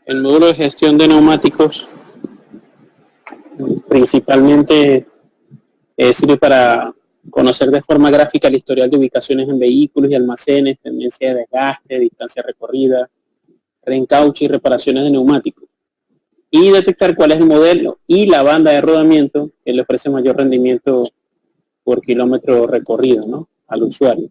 El módulo de gestión de neumáticos principalmente sirve para conocer de forma gráfica el historial de ubicaciones en vehículos y almacenes, tendencia de desgaste, distancia recorrida, reencauche y reparaciones de neumáticos. Y detectar cuál es el modelo y la banda de rodamiento que le ofrece mayor rendimiento por kilómetro recorrido, ¿no?, al usuario.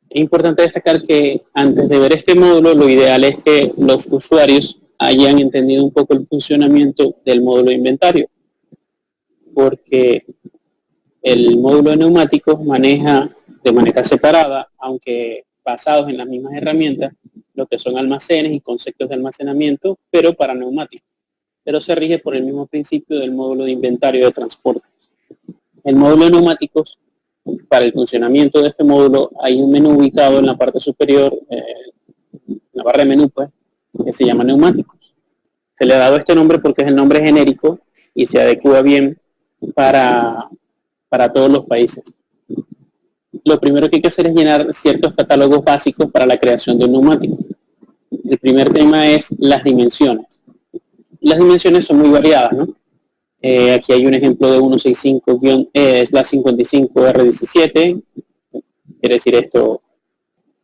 Es importante destacar que antes de ver este módulo, lo ideal es que los usuarios hayan entendido un poco el funcionamiento del módulo de inventario, porque el módulo de neumáticos maneja de manera separada, aunque basados en las mismas herramientas, lo que son almacenes y conceptos de almacenamiento, pero para neumáticos. Pero se rige por el mismo principio del módulo de inventario de transporte. El módulo de neumáticos, para el funcionamiento de este módulo, hay un menú ubicado en la parte superior, la barra de menú, pues, que se llama neumáticos. Se le ha dado este nombre porque es el nombre genérico y se adecua bien para todos los países. Lo primero que hay que hacer es llenar ciertos catálogos básicos para la creación de un neumático. El primer tema es las dimensiones. Las dimensiones son muy variadas, ¿no? Aquí hay un ejemplo de 165-55R17, quiere decir esto,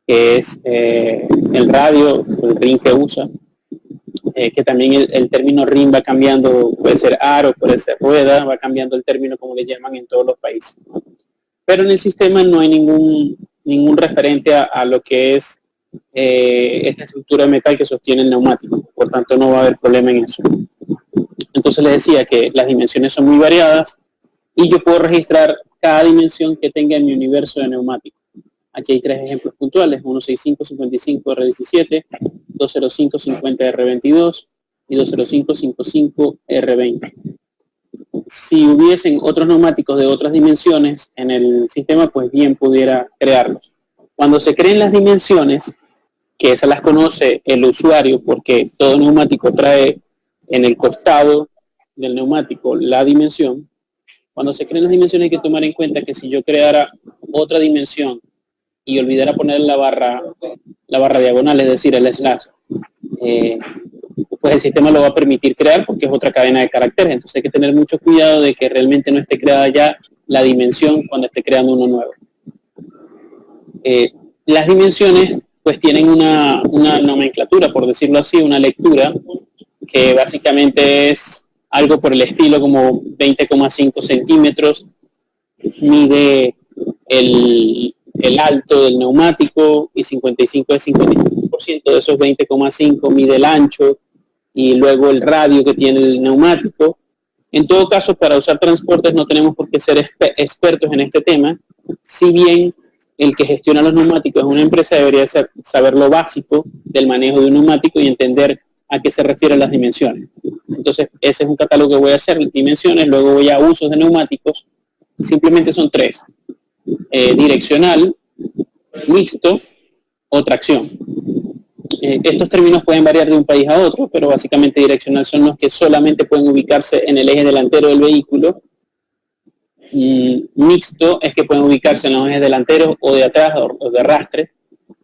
que es el radio, el ring que usa, que también el término ring va cambiando, puede ser aro, puede ser rueda, va cambiando el término como le llaman en todos los países, ¿no? Pero en el sistema no hay ningún referente a lo que es esta estructura de metal que sostiene el neumático, por tanto no va a haber problema en eso. Entonces les decía que las dimensiones son muy variadas y yo puedo registrar cada dimensión que tenga en mi universo de neumáticos. Aquí hay tres ejemplos puntuales: 165-55R17, 205-50R22 y 205-55R20. Si hubiesen otros neumáticos de otras dimensiones en el sistema, pues bien pudiera crearlos. Cuando se creen las dimensiones, que esas las conoce el usuario porque todo neumático trae en el costado del neumático la dimensión. Cuando se creen las dimensiones hay que tomar en cuenta que si yo creara otra dimensión y olvidara poner la barra diagonal, es decir, el slash, pues el sistema lo va a permitir crear porque es otra cadena de caracteres. Entonces hay que tener mucho cuidado de que realmente no esté creada ya la dimensión cuando esté creando uno nuevo. Las dimensiones pues tienen una nomenclatura, por decirlo así, una lectura, que básicamente es algo por el estilo como 20,5 centímetros, mide el alto del neumático y 55 es 55% de esos 20,5 mide el ancho y luego el radio que tiene el neumático. En todo caso, para usar transportes no tenemos por qué ser expertos en este tema, si bien el que gestiona los neumáticos es una empresa, debería saber lo básico del manejo de un neumático y entender a qué se refieren las dimensiones. Entonces, ese es un catálogo que voy a hacer, dimensiones, luego voy a usos de neumáticos, simplemente son tres: direccional, mixto o tracción. Estos términos pueden variar de un país a otro, pero básicamente direccional son los que solamente pueden ubicarse en el eje delantero del vehículo. Y mixto es que pueden ubicarse en los ejes delanteros o de atrás o de arrastre.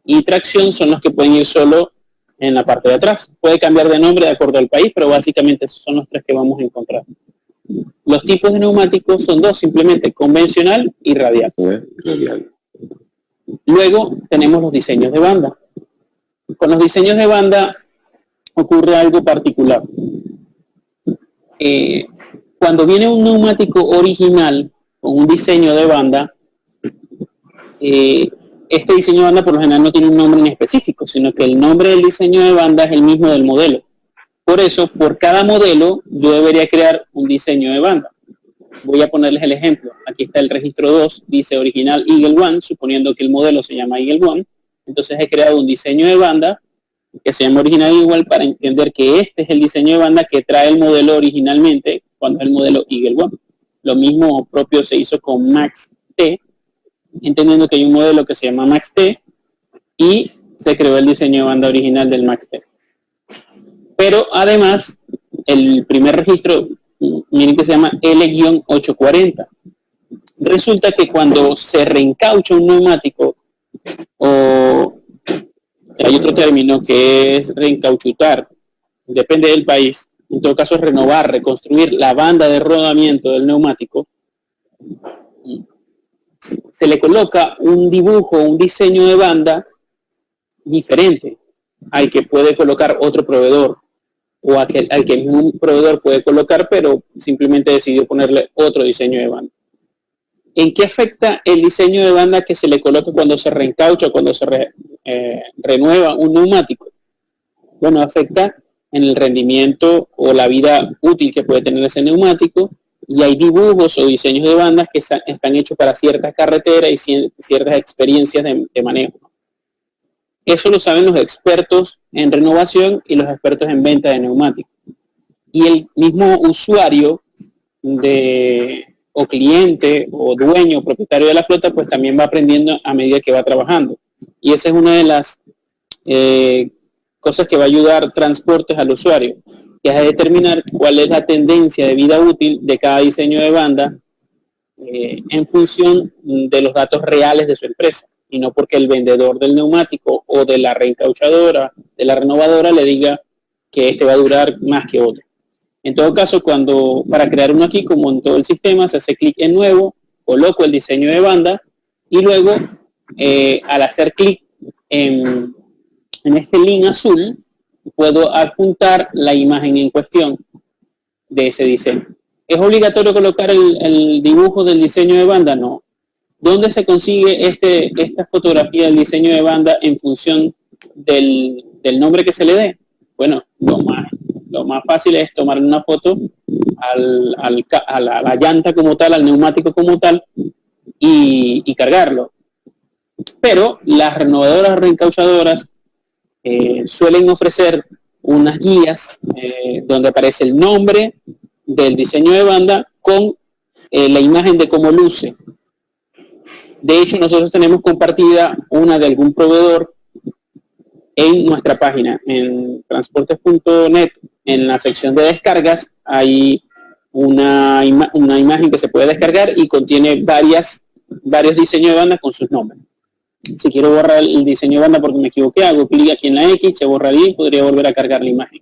Y tracción son los que pueden ir solo en la parte de atrás. Puede cambiar de nombre de acuerdo al país, pero básicamente esos son los tres que vamos a encontrar. Los tipos de neumáticos son dos, simplemente convencional y radial. Luego tenemos los diseños de banda. Con los diseños de banda ocurre algo particular. Cuando viene un neumático original con un diseño de banda, este diseño de banda por lo general no tiene un nombre en específico, sino que el nombre del diseño de banda es el mismo del modelo. Por eso, por cada modelo, yo debería crear un diseño de banda. Voy a ponerles el ejemplo. Aquí está el registro 2, dice original Eagle One, suponiendo que el modelo se llama Eagle One. Entonces he creado un diseño de banda que se llama original igual para entender que este es el diseño de banda que trae el modelo originalmente cuando es el modelo Eagle One. Lo mismo propio se hizo con Max T, entendiendo que hay un modelo que se llama Max T y se creó el diseño de banda original del Max T. Pero además, el primer registro, miren que se llama L-840. Resulta que cuando se reencaucha un neumático o Hay otro término que es reencauchutar, depende del país. En todo caso, renovar, reconstruir la banda de rodamiento del neumático. Se le coloca un dibujo, un diseño de banda diferente al que puede colocar otro proveedor o al que el mismo proveedor puede colocar, pero simplemente decidió ponerle otro diseño de banda. ¿En qué afecta el diseño de banda que se le coloca cuando se reencaucha, cuando se renueva un neumático? Bueno, afecta en el rendimiento o la vida útil que puede tener ese neumático, y hay dibujos o diseños de bandas que están hechos para ciertas carreteras y ciertas experiencias de manejo. Eso lo saben los expertos en renovación y los expertos en venta de neumáticos. Y el mismo usuario o cliente o dueño, propietario de la flota, pues también va aprendiendo a medida que va trabajando. Y esa es una de las cosas que va a ayudar Transportes al usuario, que es a determinar cuál es la tendencia de vida útil de cada diseño de banda en función de los datos reales de su empresa, y no porque el vendedor del neumático o de la reencauchadora, de la renovadora, le diga que este va a durar más que otro. En todo caso, para crear uno aquí, como en todo el sistema, se hace clic en nuevo, coloco el diseño de banda y luego al hacer clic en este link azul, puedo adjuntar la imagen en cuestión de ese diseño. ¿Es obligatorio colocar el dibujo del diseño de banda? No. ¿Dónde se consigue esta fotografía del diseño de banda en función del nombre que se le dé? Bueno, lo más fácil es tomar una foto a la llanta como tal, al neumático como tal, y cargarlo. Pero las renovadoras reencauchadoras suelen ofrecer unas guías donde aparece el nombre del diseño de banda con la imagen de cómo luce. De hecho, nosotros tenemos compartida una de algún proveedor en nuestra página, en transportes.net, en la sección de descargas, hay una imagen que se puede descargar y contiene varios diseños de banda con sus nombres. Si quiero borrar el diseño de banda porque me equivoqué, hago clic aquí en la X, se borraría y podría volver a cargar la imagen.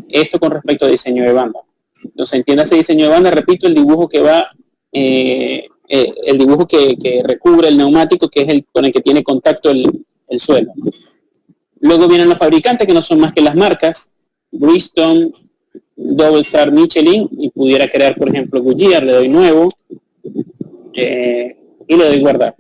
Esto con respecto a diseño de banda. Entonces, entiéndase diseño de banda, repito, el dibujo que va, el dibujo que recubre el neumático, que es con el que tiene contacto el suelo. Luego vienen los fabricantes, que no son más que las marcas, Bridgestone, Double Star, Michelin, y pudiera crear, por ejemplo, Goodyear, le doy nuevo, y le doy guardar.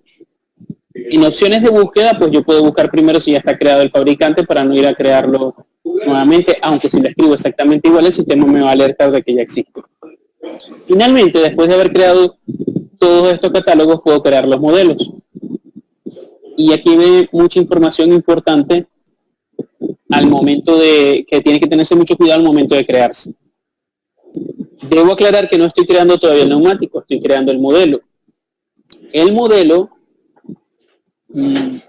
En opciones de búsqueda, pues yo puedo buscar primero si ya está creado el fabricante para no ir a crearlo nuevamente, aunque si lo escribo exactamente igual, el sistema me va a alertar de que ya existe. Finalmente, después de haber creado todos estos catálogos, puedo crear los modelos. Y aquí ve mucha información importante al momento que tiene que tenerse mucho cuidado al momento de crearse. Debo aclarar que no estoy creando todavía el neumático, estoy creando el modelo. El modelo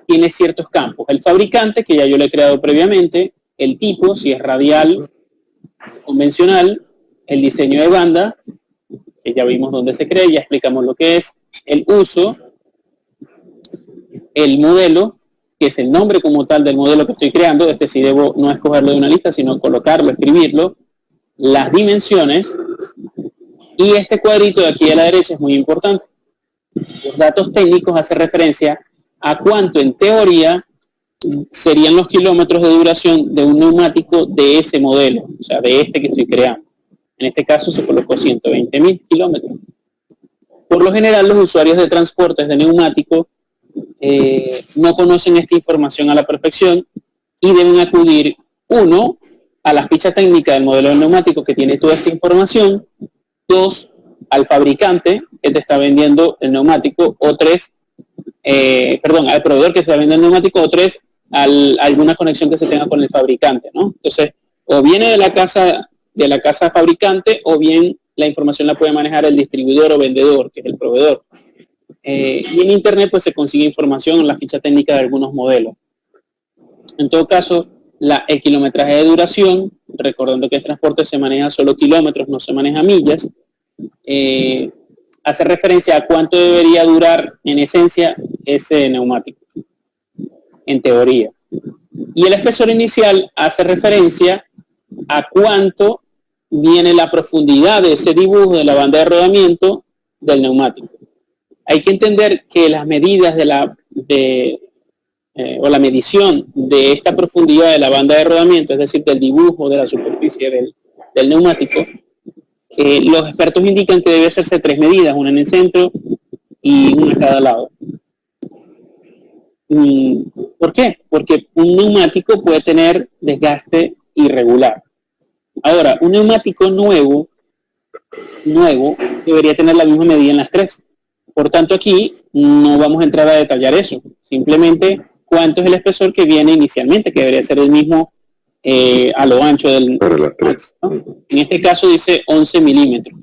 tiene ciertos campos. El fabricante, que ya yo lo he creado previamente, el tipo, si es radial, convencional, el diseño de banda, que ya vimos dónde se crea, ya explicamos lo que es, el uso, el modelo, que es el nombre como tal del modelo que estoy creando, sí debo no escogerlo de una lista, sino colocarlo, escribirlo, las dimensiones, y este cuadrito de aquí a la derecha es muy importante. Los datos técnicos hacen referencia a cuánto en teoría serían los kilómetros de duración de un neumático de ese modelo, o sea, de este que estoy creando. En este caso se colocó 120.000 kilómetros. Por lo general, los usuarios de transportes de neumáticos no conocen esta información a la perfección y deben acudir, uno, a la ficha técnica del modelo de neumático que tiene toda esta información, dos, al fabricante que te está vendiendo el neumático, o tres, al proveedor que te está vendiendo el neumático, o tres, alguna conexión que se tenga con el fabricante, ¿no? Entonces, o viene de la casa fabricante, o bien la información la puede manejar el distribuidor o vendedor, que es el proveedor. Y en internet pues se consigue información en la ficha técnica de algunos modelos. En todo caso, el kilometraje de duración, recordando que el transporte se maneja solo kilómetros, no se maneja millas, hace referencia a cuánto debería durar en esencia ese neumático, en teoría. Y el espesor inicial hace referencia a cuánto viene la profundidad de ese dibujo de la banda de rodamiento del neumático. Hay que entender que las medidas o la medición de esta profundidad de la banda de rodamiento, es decir, del dibujo de la superficie del neumático, los expertos indican que debe hacerse 3 medidas, una en el centro y una a cada lado. ¿Por qué? Porque un neumático puede tener desgaste irregular. Ahora, un neumático nuevo debería tener la misma medida en las 3. Por tanto, aquí no vamos a entrar a detallar eso. Simplemente cuánto es el espesor que viene inicialmente, que debería ser el mismo a lo ancho del... ¿no? En este caso dice 11 milímetros.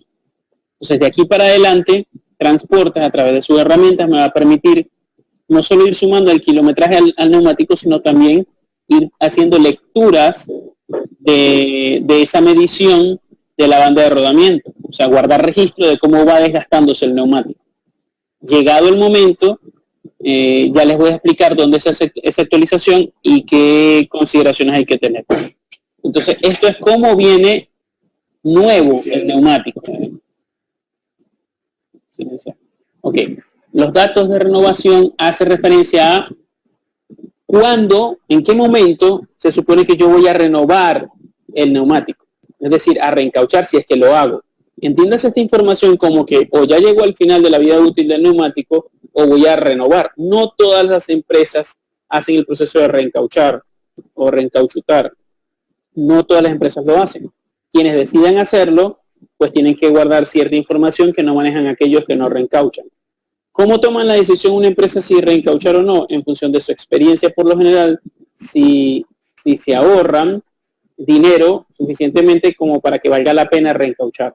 Entonces, de aquí para adelante, Transportes a través de sus herramientas me va a permitir no solo ir sumando el kilometraje al neumático, sino también ir haciendo lecturas de esa medición de la banda de rodamiento. O sea, guardar registro de cómo va desgastándose el neumático. Llegado el momento, ya les voy a explicar dónde se hace esa actualización y qué consideraciones hay que tener. Entonces, esto es cómo viene nuevo el neumático. Ok, los datos de renovación hacen referencia a cuándo, en qué momento se supone que yo voy a renovar el neumático. Es decir, a reencauchar si es que lo hago. Entiendas esta información como que o ya llegó al final de la vida útil del neumático o voy a renovar. No todas las empresas hacen el proceso de reencauchar o reencauchutar. No todas las empresas lo hacen. Quienes decidan hacerlo, pues tienen que guardar cierta información que no manejan aquellos que no reencauchan. ¿Cómo toman la decisión una empresa si reencauchar o no? En función de su experiencia, por lo general, si se ahorran dinero suficientemente como para que valga la pena reencauchar.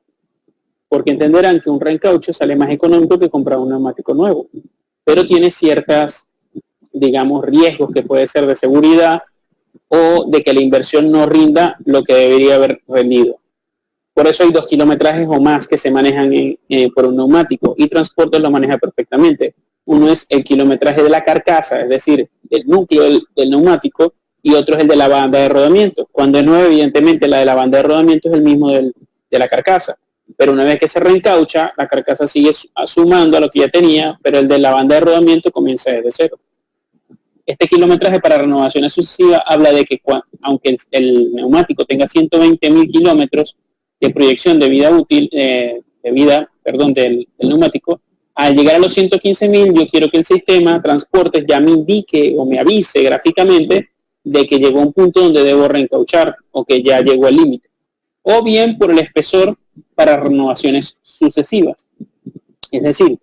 Porque entenderán que un reencauche sale más económico que comprar un neumático nuevo, pero tiene ciertas, digamos, riesgos que puede ser de seguridad o de que la inversión no rinda lo que debería haber rendido. Por eso hay 2 kilometrajes o más que se manejan por un neumático y Transportes lo maneja perfectamente. Uno es el kilometraje de la carcasa, es decir, el núcleo del neumático, y otro es el de la banda de rodamiento. Cuando es nuevo, evidentemente, la de la banda de rodamiento es el mismo de la carcasa. Pero una vez que se reencaucha, la carcasa sigue sumando a lo que ya tenía, pero el de la banda de rodamiento comienza desde cero. Este kilometraje para renovaciones sucesivas habla de que aunque el neumático tenga 120.000 kilómetros de proyección de vida útil, del neumático, al llegar a los 115.000, yo quiero que el sistema Transportes ya me indique o me avise gráficamente de que llegó a un punto donde debo reencauchar o que ya llegó al límite. O bien por el espesor para renovaciones sucesivas. Es decir,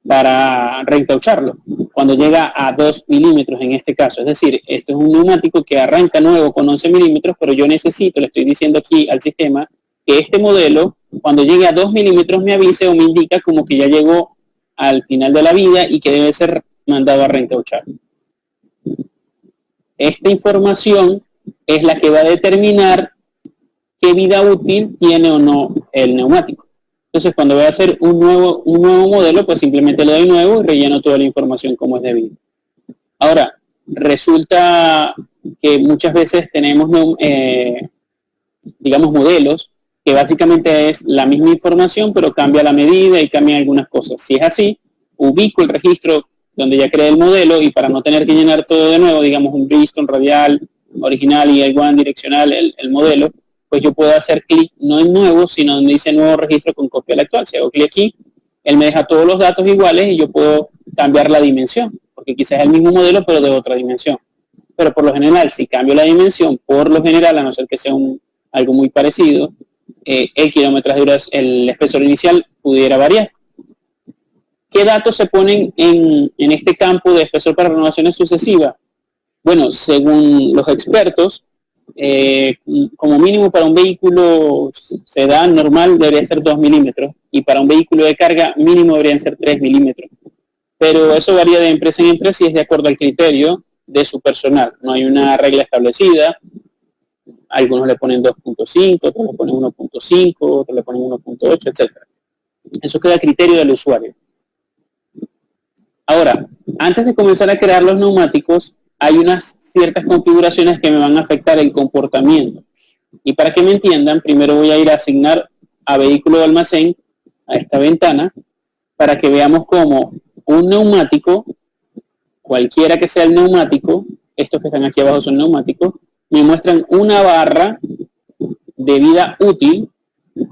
para reencaucharlo, cuando llega a 2 milímetros en este caso. Es decir, esto es un neumático que arranca nuevo con 11 milímetros, pero yo necesito, le estoy diciendo aquí al sistema, que este modelo, cuando llegue a 2 milímetros, me avise o me indica como que ya llegó al final de la vida y que debe ser mandado a reencauchar. Esta información es la que va a determinar qué vida útil tiene o no el neumático. Entonces, cuando voy a hacer un nuevo modelo, pues simplemente le doy nuevo y relleno toda la información como es debido. Ahora, resulta que muchas veces tenemos, digamos, modelos que básicamente es la misma información, pero cambia la medida y cambia algunas cosas. Si es así, ubico el registro donde ya creé el modelo y para no tener que llenar todo de nuevo, digamos un Bristol radial original y igual direccional el modelo, pues yo puedo hacer clic no en nuevo, sino donde dice nuevo registro con copia al actual. Si hago clic aquí, él me deja todos los datos iguales y yo puedo cambiar la dimensión, porque quizás es el mismo modelo pero de otra dimensión. Pero por lo general, si cambio la dimensión, por lo general, a no ser que sea algo muy parecido, el kilometraje, el espesor inicial pudiera variar. ¿Qué datos se ponen en este campo de espesor para renovaciones sucesivas? Bueno, según los expertos, como mínimo para un vehículo sedán normal debería ser 2 milímetros y para un vehículo de carga mínimo deberían ser 3 milímetros. Pero eso varía de empresa en empresa y es de acuerdo al criterio de su personal. No hay una regla establecida. Algunos le ponen 2.5, otros le ponen 1.5, otros le ponen 1.8, etc. Eso queda a criterio del usuario. Ahora, antes de comenzar a crear los neumáticos, hay unas ciertas configuraciones que me van a afectar el comportamiento. Y para que me entiendan, primero voy a ir a asignar a vehículo de almacén a esta ventana para que veamos cómo un neumático, cualquiera que sea el neumático, estos que están aquí abajo son neumáticos, me muestran una barra de vida útil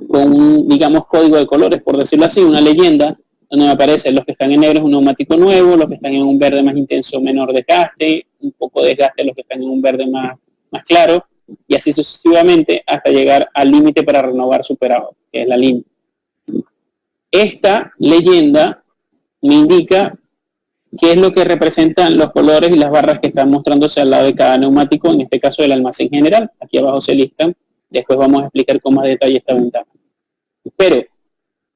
con un, digamos, código de colores, por decirlo así, una leyenda donde me aparecen los que están en negro es un neumático nuevo, los que están en un verde más intenso, menor desgaste, un poco de desgaste los que están en un verde más claro, y así sucesivamente hasta llegar al límite para renovar superado, que es la línea. Esta leyenda me indica qué es lo que representan los colores y las barras que están mostrándose al lado de cada neumático, en este caso del almacén general. Aquí abajo se listan, después vamos a explicar con más detalle esta ventana. Pero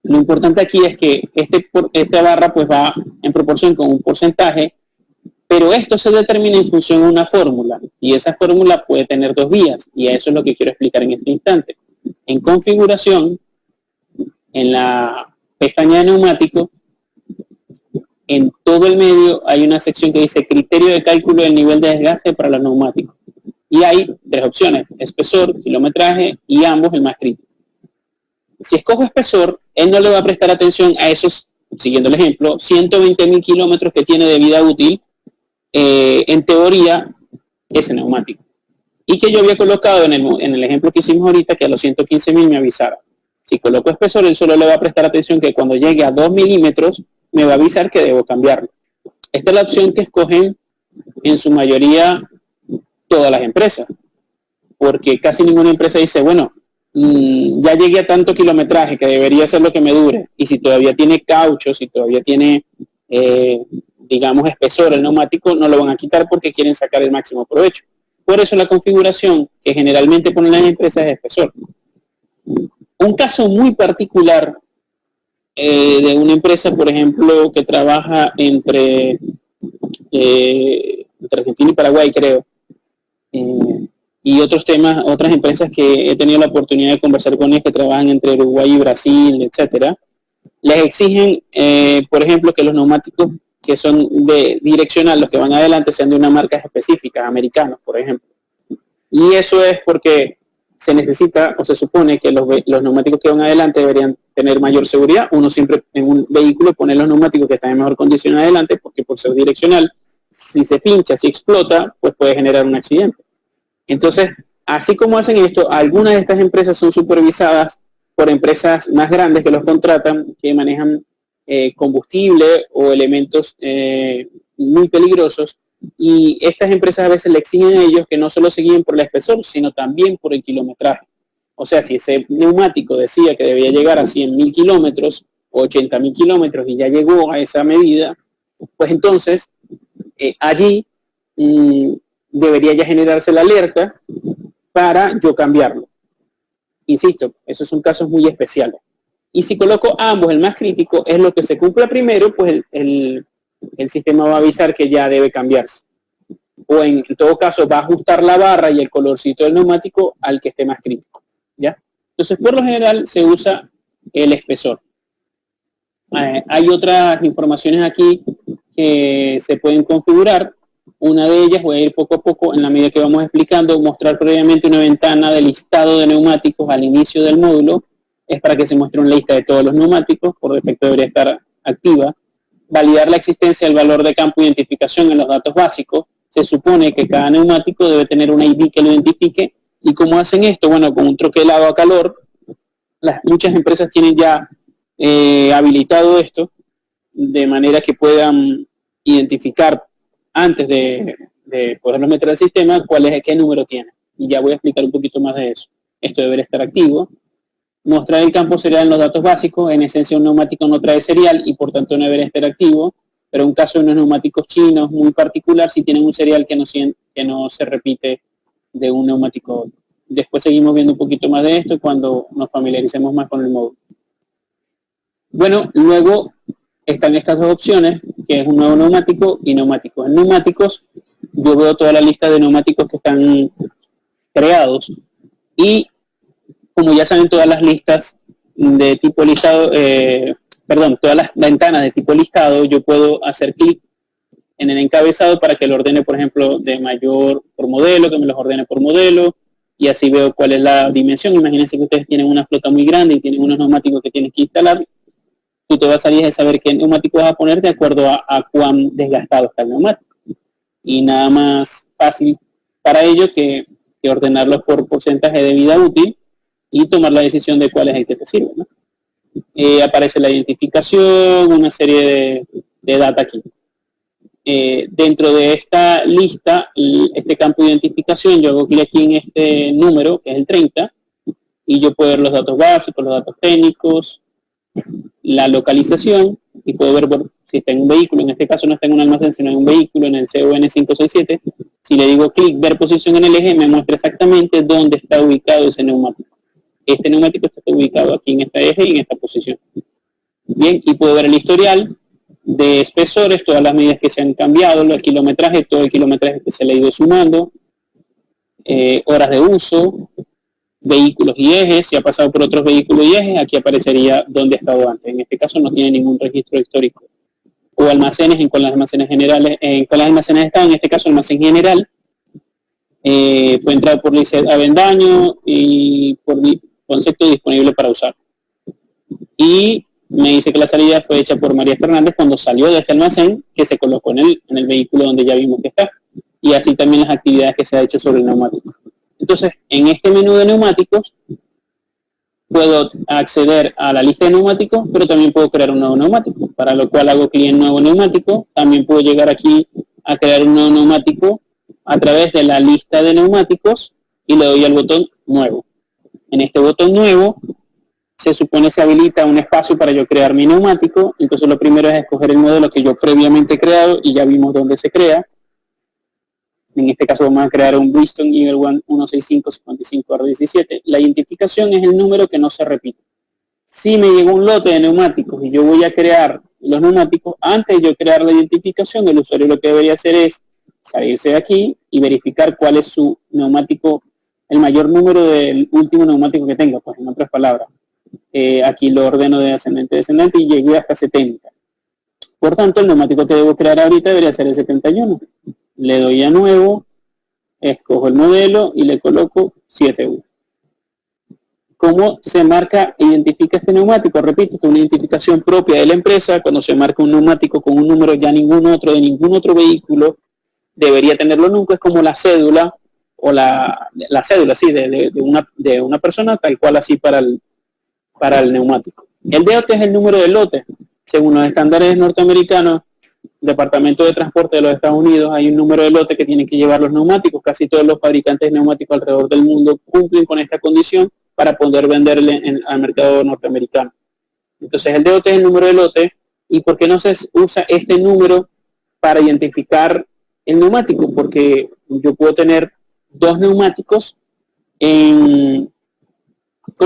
lo importante aquí es que esta barra pues va en proporción con un porcentaje, pero esto se determina en función de una fórmula, y esa fórmula puede tener dos vías, y eso es lo que quiero explicar en este instante. En configuración, en la pestaña de neumático, en todo el medio hay una sección que dice criterio de cálculo del nivel de desgaste para los neumáticos. Y hay tres opciones, espesor, kilometraje y ambos el más crítico. Si escojo espesor, él no le va a prestar atención a esos, siguiendo el ejemplo, 120.000 kilómetros que tiene de vida útil, en teoría, ese neumático. Y que yo había colocado en el ejemplo que hicimos ahorita, que a los 115.000 me avisara. Si coloco espesor, él solo le va a prestar atención que cuando llegue a 2 milímetros, me va a avisar que debo cambiarlo. Esta es la opción que escogen en su mayoría todas las empresas, porque casi ninguna empresa dice, bueno, ya llegué a tanto kilometraje que debería ser lo que me dure, y si todavía tiene caucho, si todavía tiene, digamos, espesor el neumático, no lo van a quitar porque quieren sacar el máximo provecho. Por eso la configuración que generalmente ponen las empresas es espesor. Un caso muy particular de una empresa, por ejemplo, que trabaja entre Argentina y Paraguay, creo, y otros temas, otras empresas que he tenido la oportunidad de conversar con ellas que trabajan entre Uruguay y Brasil, etcétera, les exigen, por ejemplo, que los neumáticos que son de direccional, los que van adelante, sean de una marca específica, americanos, por ejemplo. Y eso es porque se necesita o se supone que los neumáticos que van adelante deberían tener mayor seguridad. Uno siempre en un vehículo pone los neumáticos que están en mejor condición adelante, porque por ser direccional, si se pincha, si explota, pues puede generar un accidente. Entonces, así como hacen esto, algunas de estas empresas son supervisadas por empresas más grandes que los contratan, que manejan combustible o elementos muy peligrosos, y estas empresas a veces le exigen a ellos que no solo se guíen por el espesor, sino también por el kilometraje. O sea, si ese neumático decía que debía llegar a 100.000 kilómetros o 80.000 kilómetros y ya llegó a esa medida, pues entonces allí debería ya generarse la alerta para yo cambiarlo. Insisto, esos son casos muy especiales. Y si coloco ambos, el más crítico, es lo que se cumpla primero, pues el sistema va a avisar que ya debe cambiarse. O en todo caso va a ajustar la barra y el colorcito del neumático al que esté más crítico, ¿ya? Entonces, por lo general se usa el espesor. Hay otras informaciones aquí que se pueden configurar. Una de ellas, voy a ir poco a poco en la medida que vamos explicando, mostrar previamente una ventana de listado de neumáticos al inicio del módulo. Es para que se muestre una lista de todos los neumáticos, por defecto debería estar activa. Validar la existencia del valor de campo de identificación en los datos básicos. Se supone que cada neumático debe tener un ID que lo identifique. ¿Y cómo hacen esto? Bueno, con un troquelado a calor. Muchas empresas tienen ya habilitado esto, de manera que puedan identificar antes de poderlo meter al sistema qué número tiene. Y ya voy a explicar un poquito más de eso. Esto debería estar activo. Mostrar el campo serial en los datos básicos. En esencia, un neumático no trae serial y por tanto no debería estar activo, pero en un caso de unos neumáticos chinos muy particular, si tienen un serial que no se repite de un neumático a otro. Después seguimos viendo un poquito más de esto cuando nos familiaricemos más con el módulo. Bueno, luego están estas dos opciones, que es un nuevo neumático y neumáticos. En neumáticos, yo veo toda la lista de neumáticos que están creados y como ya saben, todas las listas de tipo listado, todas las ventanas de tipo listado, yo puedo hacer clic en el encabezado para que lo ordene, por ejemplo, de mayor por modelo, que me los ordene por modelo, y así veo cuál es la dimensión. Imagínense que ustedes tienen una flota muy grande y tienen unos neumáticos que tienen que instalar. Tú te vas a salir de saber qué neumático vas a poner de acuerdo a cuán desgastado está el neumático. Y nada más fácil para ello que ordenarlos por porcentaje de vida útil y tomar la decisión de cuál es el que te sirve, ¿no? Aparece la identificación, una serie de data aquí. Dentro de esta lista, este campo de identificación, yo hago clic aquí en este número, que es el 30, y yo puedo ver los datos básicos, los datos técnicos, la localización, y puedo ver si está en un vehículo, en este caso no está en un almacén, sino en un vehículo, en el CON 567, si le digo clic, ver posición en el eje, me muestra exactamente dónde está ubicado ese neumático. Este neumático está ubicado aquí en este eje y en esta posición. Bien, y puedo ver el historial de espesores, todas las medidas que se han cambiado, el kilometraje, todo el kilometraje que se le ha ido sumando, horas de uso, vehículos y ejes, si ha pasado por otros vehículos y ejes, aquí aparecería dónde ha estado antes. En este caso no tiene ningún registro histórico. O almacenes, en con las almacenes generales, con las almacenes de estado, en este caso almacén general, fue entrado por Lice Avendaño y por concepto disponible para usar. Y me dice que la salida fue hecha por María Fernández cuando salió de este almacén, que se colocó en el vehículo donde ya vimos que está. Y así también las actividades que se ha hecho sobre el neumático. Entonces, en este menú de neumáticos, puedo acceder a la lista de neumáticos, pero también puedo crear un nuevo neumático, para lo cual hago clic en nuevo neumático. También puedo llegar aquí a crear un nuevo neumático a través de la lista de neumáticos y le doy al botón nuevo. En este botón nuevo se supone se habilita un espacio para yo crear mi neumático. Entonces lo primero es escoger el modelo que yo previamente he creado y ya vimos dónde se crea. En este caso vamos a crear un Bristol Eagle One 165-55R17. La identificación es el número que no se repite. Si me llegó un lote de neumáticos y yo voy a crear los neumáticos, antes de yo crear la identificación, el usuario lo que debería hacer es salirse de aquí y verificar cuál es su neumático, el mayor número del último neumático que tenga, pues en otras palabras. Aquí lo ordeno de ascendente a descendente y llegué hasta 70. Por tanto, el neumático que debo crear ahorita debería ser el 71. Le doy a nuevo, escojo el modelo y le coloco 7U. ¿Cómo se marca e identifica este neumático? Repito, es una identificación propia de la empresa. Cuando se marca un neumático con un número, ya ningún otro vehículo debería tenerlo nunca. Es como la cédula, o la cédula, sí, de una persona, tal cual así para el neumático. El DOT es el número del lote. Según los estándares norteamericanos, Departamento de Transporte de los Estados Unidos, hay un número de lote que tienen que llevar los neumáticos. Casi todos los fabricantes de neumáticos alrededor del mundo cumplen con esta condición para poder venderle al mercado norteamericano. Entonces el DOT es el número de lote. ¿Y por qué no se usa este número para identificar el neumático? Porque yo puedo tener dos neumáticos con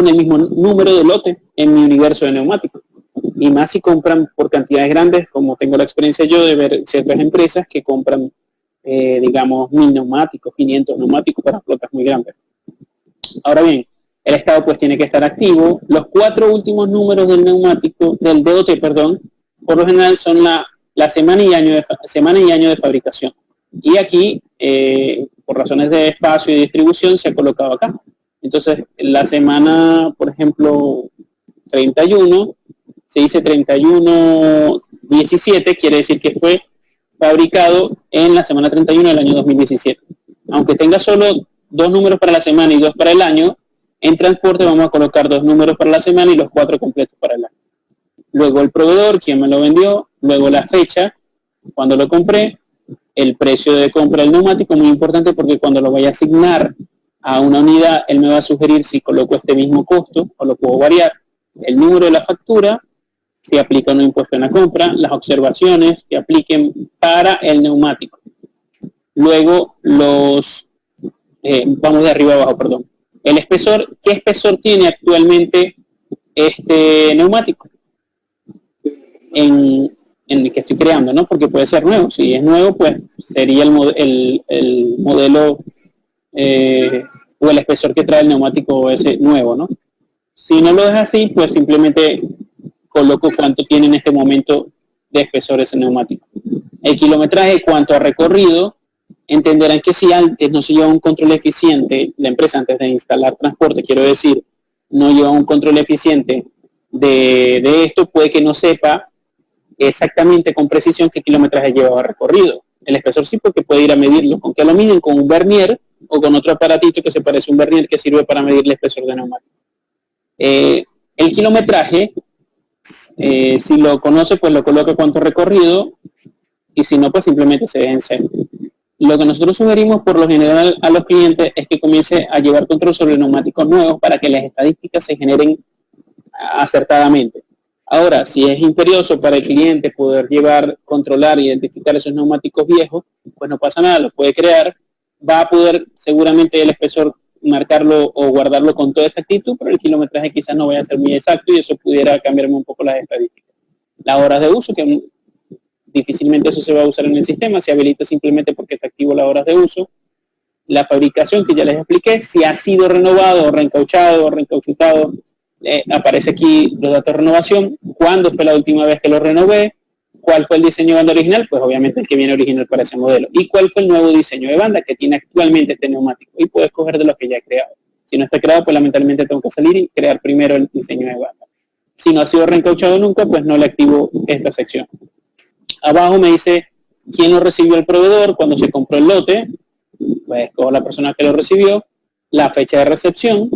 el mismo número de lote en mi universo de neumáticos. Y más si compran por cantidades grandes, como tengo la experiencia yo de ver ciertas empresas que compran, digamos, 1000 neumáticos, 500 neumáticos para flotas muy grandes. Ahora bien, el estado pues tiene que estar activo. Los 4 últimos números del neumático, del DOT, perdón, por lo general son la semana y año de fabricación. Y aquí, por razones de espacio y distribución, se ha colocado acá. Entonces, la semana, por ejemplo, 31, se dice 31-17, quiere decir que fue fabricado en la semana 31 del año 2017. Aunque tenga solo 2 números para la semana y 2 para el año, en transporte vamos a colocar 2 números para la semana y los 4 completos para el año. Luego el proveedor, quien me lo vendió, luego la fecha, cuando lo compré, el precio de compra del neumático, muy importante porque cuando lo vaya a asignar a una unidad, él me va a sugerir si coloco este mismo costo o lo puedo variar. El número de la factura, si aplica un impuesto en la compra, las observaciones que apliquen para el neumático. Luego vamos de arriba abajo, perdón. El espesor, ¿qué espesor tiene actualmente este neumático? En el que estoy creando, ¿no? Porque puede ser nuevo. Si es nuevo, pues sería el modelo o el espesor que trae el neumático ese nuevo, ¿no? Si no lo es así, pues simplemente coloco cuánto tiene en este momento de espesor ese neumático. El kilometraje, cuanto a recorrido, entenderán que si antes no se lleva un control eficiente, la empresa antes de instalar transporte, quiero decir, no lleva un control eficiente de esto, puede que no sepa exactamente con precisión qué kilometraje lleva recorrido. El espesor sí, porque puede ir a medirlo. ¿Con qué lo miden? Con un vernier o con otro aparatito que se parece a un vernier que sirve para medir el espesor de neumático. El kilometraje, si lo conoce, pues lo coloca cuánto recorrido, y si no, pues simplemente se deja en cero. Lo que nosotros sugerimos por lo general a los clientes es que comience a llevar control sobre neumáticos nuevos para que las estadísticas se generen acertadamente. Ahora, si es imperioso para el cliente poder controlar e identificar esos neumáticos viejos, pues no pasa nada, lo puede crear, va a poder seguramente el espesor marcarlo o guardarlo con toda exactitud, pero el kilometraje quizás no vaya a ser muy exacto y eso pudiera cambiarme un poco las estadísticas. Las horas de uso, que difícilmente eso se va a usar en el sistema, se habilita simplemente porque está activo las horas de uso. La fabricación, que ya les expliqué, si ha sido renovado, reencauchado, reencauchutado, aparece aquí los datos de renovación, cuándo fue la última vez que lo renové, cuál fue el diseño de banda original, pues obviamente el que viene original para ese modelo, y cuál fue el nuevo diseño de banda que tiene actualmente este neumático, y puedes escoger de los que ya he creado. Si no está creado, pues lamentablemente tengo que salir y crear primero el diseño de banda. Si no ha sido reencauchado nunca, pues no le activo esta sección. Abajo me dice quién lo recibió el proveedor, cuando se compró el lote, pues con la persona que lo recibió, la fecha de recepción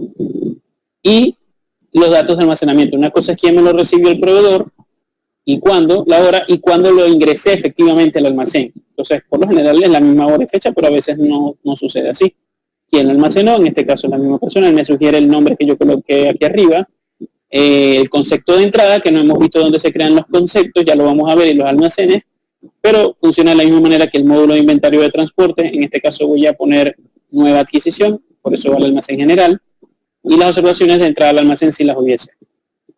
y los datos de almacenamiento. Una cosa es quién me lo recibió el proveedor y cuándo, la hora, y cuándo lo ingresé efectivamente al almacén. Entonces, por lo general es la misma hora y fecha, pero a veces no sucede así. ¿Quién lo almacenó? En este caso es la misma persona. Él me sugiere el nombre que yo coloqué aquí arriba. El concepto de entrada, que no hemos visto dónde se crean los conceptos, ya lo vamos a ver en los almacenes, pero funciona de la misma manera que el módulo de inventario de transporte. En este caso voy a poner nueva adquisición, por eso va al almacén general, y las observaciones de entrada al almacén si las hubiese.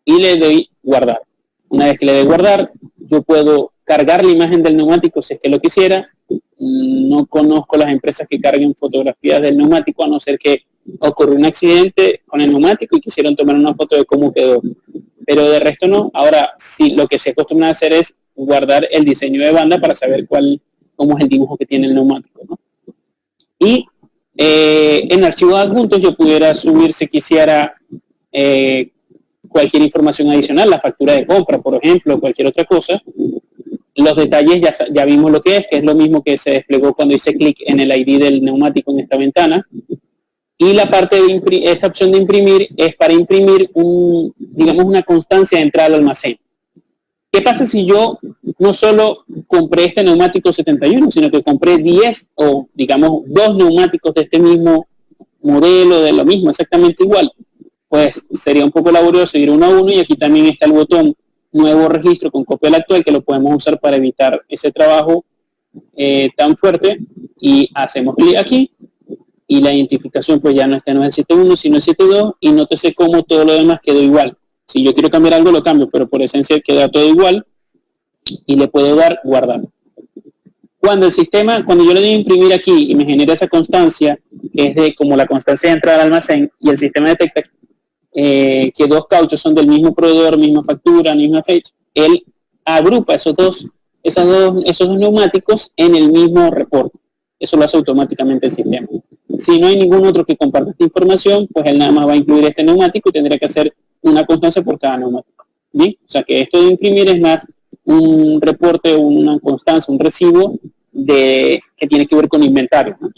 Y le doy guardar. Una vez que le doy guardar, yo puedo cargar la imagen del neumático si es que lo quisiera. No conozco las empresas que carguen fotografías del neumático, a no ser que ocurrió un accidente con el neumático y quisieron tomar una foto de cómo quedó. Pero de resto no. Ahora, sí, lo que se acostumbra a hacer es guardar el diseño de banda para saber cómo es el dibujo que tiene el neumático, ¿no? Y en archivos adjuntos yo pudiera subir, si quisiera, cualquier información adicional, la factura de compra, por ejemplo, cualquier otra cosa. Los detalles ya vimos lo que es lo mismo que se desplegó cuando hice clic en el ID del neumático en esta ventana. Y la parte de esta opción de imprimir es para imprimir digamos una constancia de entrada al almacén. ¿Qué pasa si yo no solo compré este neumático 71, sino que compré 10 o digamos 2 neumáticos de este mismo modelo, de lo mismo, exactamente igual? Pues sería un poco laborioso ir uno a uno, y aquí también está el botón nuevo registro con copia del actual, que lo podemos usar para evitar ese trabajo tan fuerte, y hacemos clic aquí y la identificación pues ya no está, no es el 71 sino el 72, y nótese cómo todo lo demás quedó igual. Si yo quiero cambiar algo lo cambio, pero por esencia queda todo igual, y le puedo dar guardar. Cuando yo le doy a imprimir aquí y me genera esa constancia, que es como la constancia de entrada al almacén, y el sistema detecta que 2 cauchos son del mismo proveedor, misma factura, misma fecha, él agrupa esos dos neumáticos en el mismo reporte. Eso lo hace automáticamente el sistema. Si no hay ningún otro que comparta esta información, pues él nada más va a incluir este neumático y tendrá que hacer una constancia por cada neumático. ¿Bien? O sea que esto de imprimir es más un reporte, una constancia, un recibo que tiene que ver con inventario, ¿no?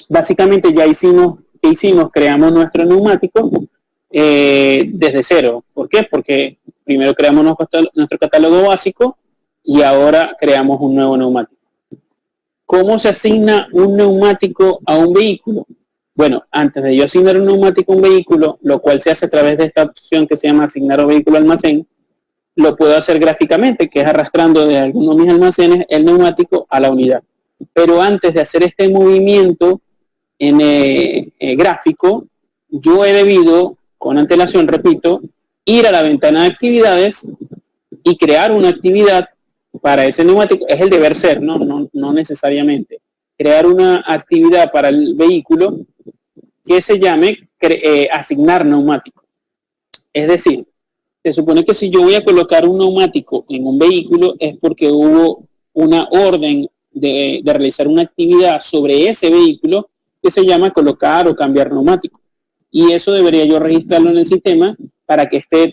Básicamente ya hicimos, creamos nuestro neumático desde cero. ¿Por qué? Porque primero creamos nuestro catálogo básico y ahora creamos un nuevo neumático. ¿Cómo se asigna un neumático a un vehículo? Bueno, antes de yo asignar un neumático a un vehículo, lo cual se hace a través de esta opción que se llama asignar un vehículo almacén, lo puedo hacer gráficamente, que es arrastrando de alguno de mis almacenes el neumático a la unidad. Pero antes de hacer este movimiento en gráfico, yo he debido, con antelación, repito, ir a la ventana de actividades y crear una actividad para ese neumático. Es el deber ser, no necesariamente. Crear una actividad para el vehículo que se llame asignar neumático. Es decir, se supone que si yo voy a colocar un neumático en un vehículo es porque hubo una orden de realizar una actividad sobre ese vehículo que se llama colocar o cambiar neumático. Y eso debería yo registrarlo en el sistema para que esté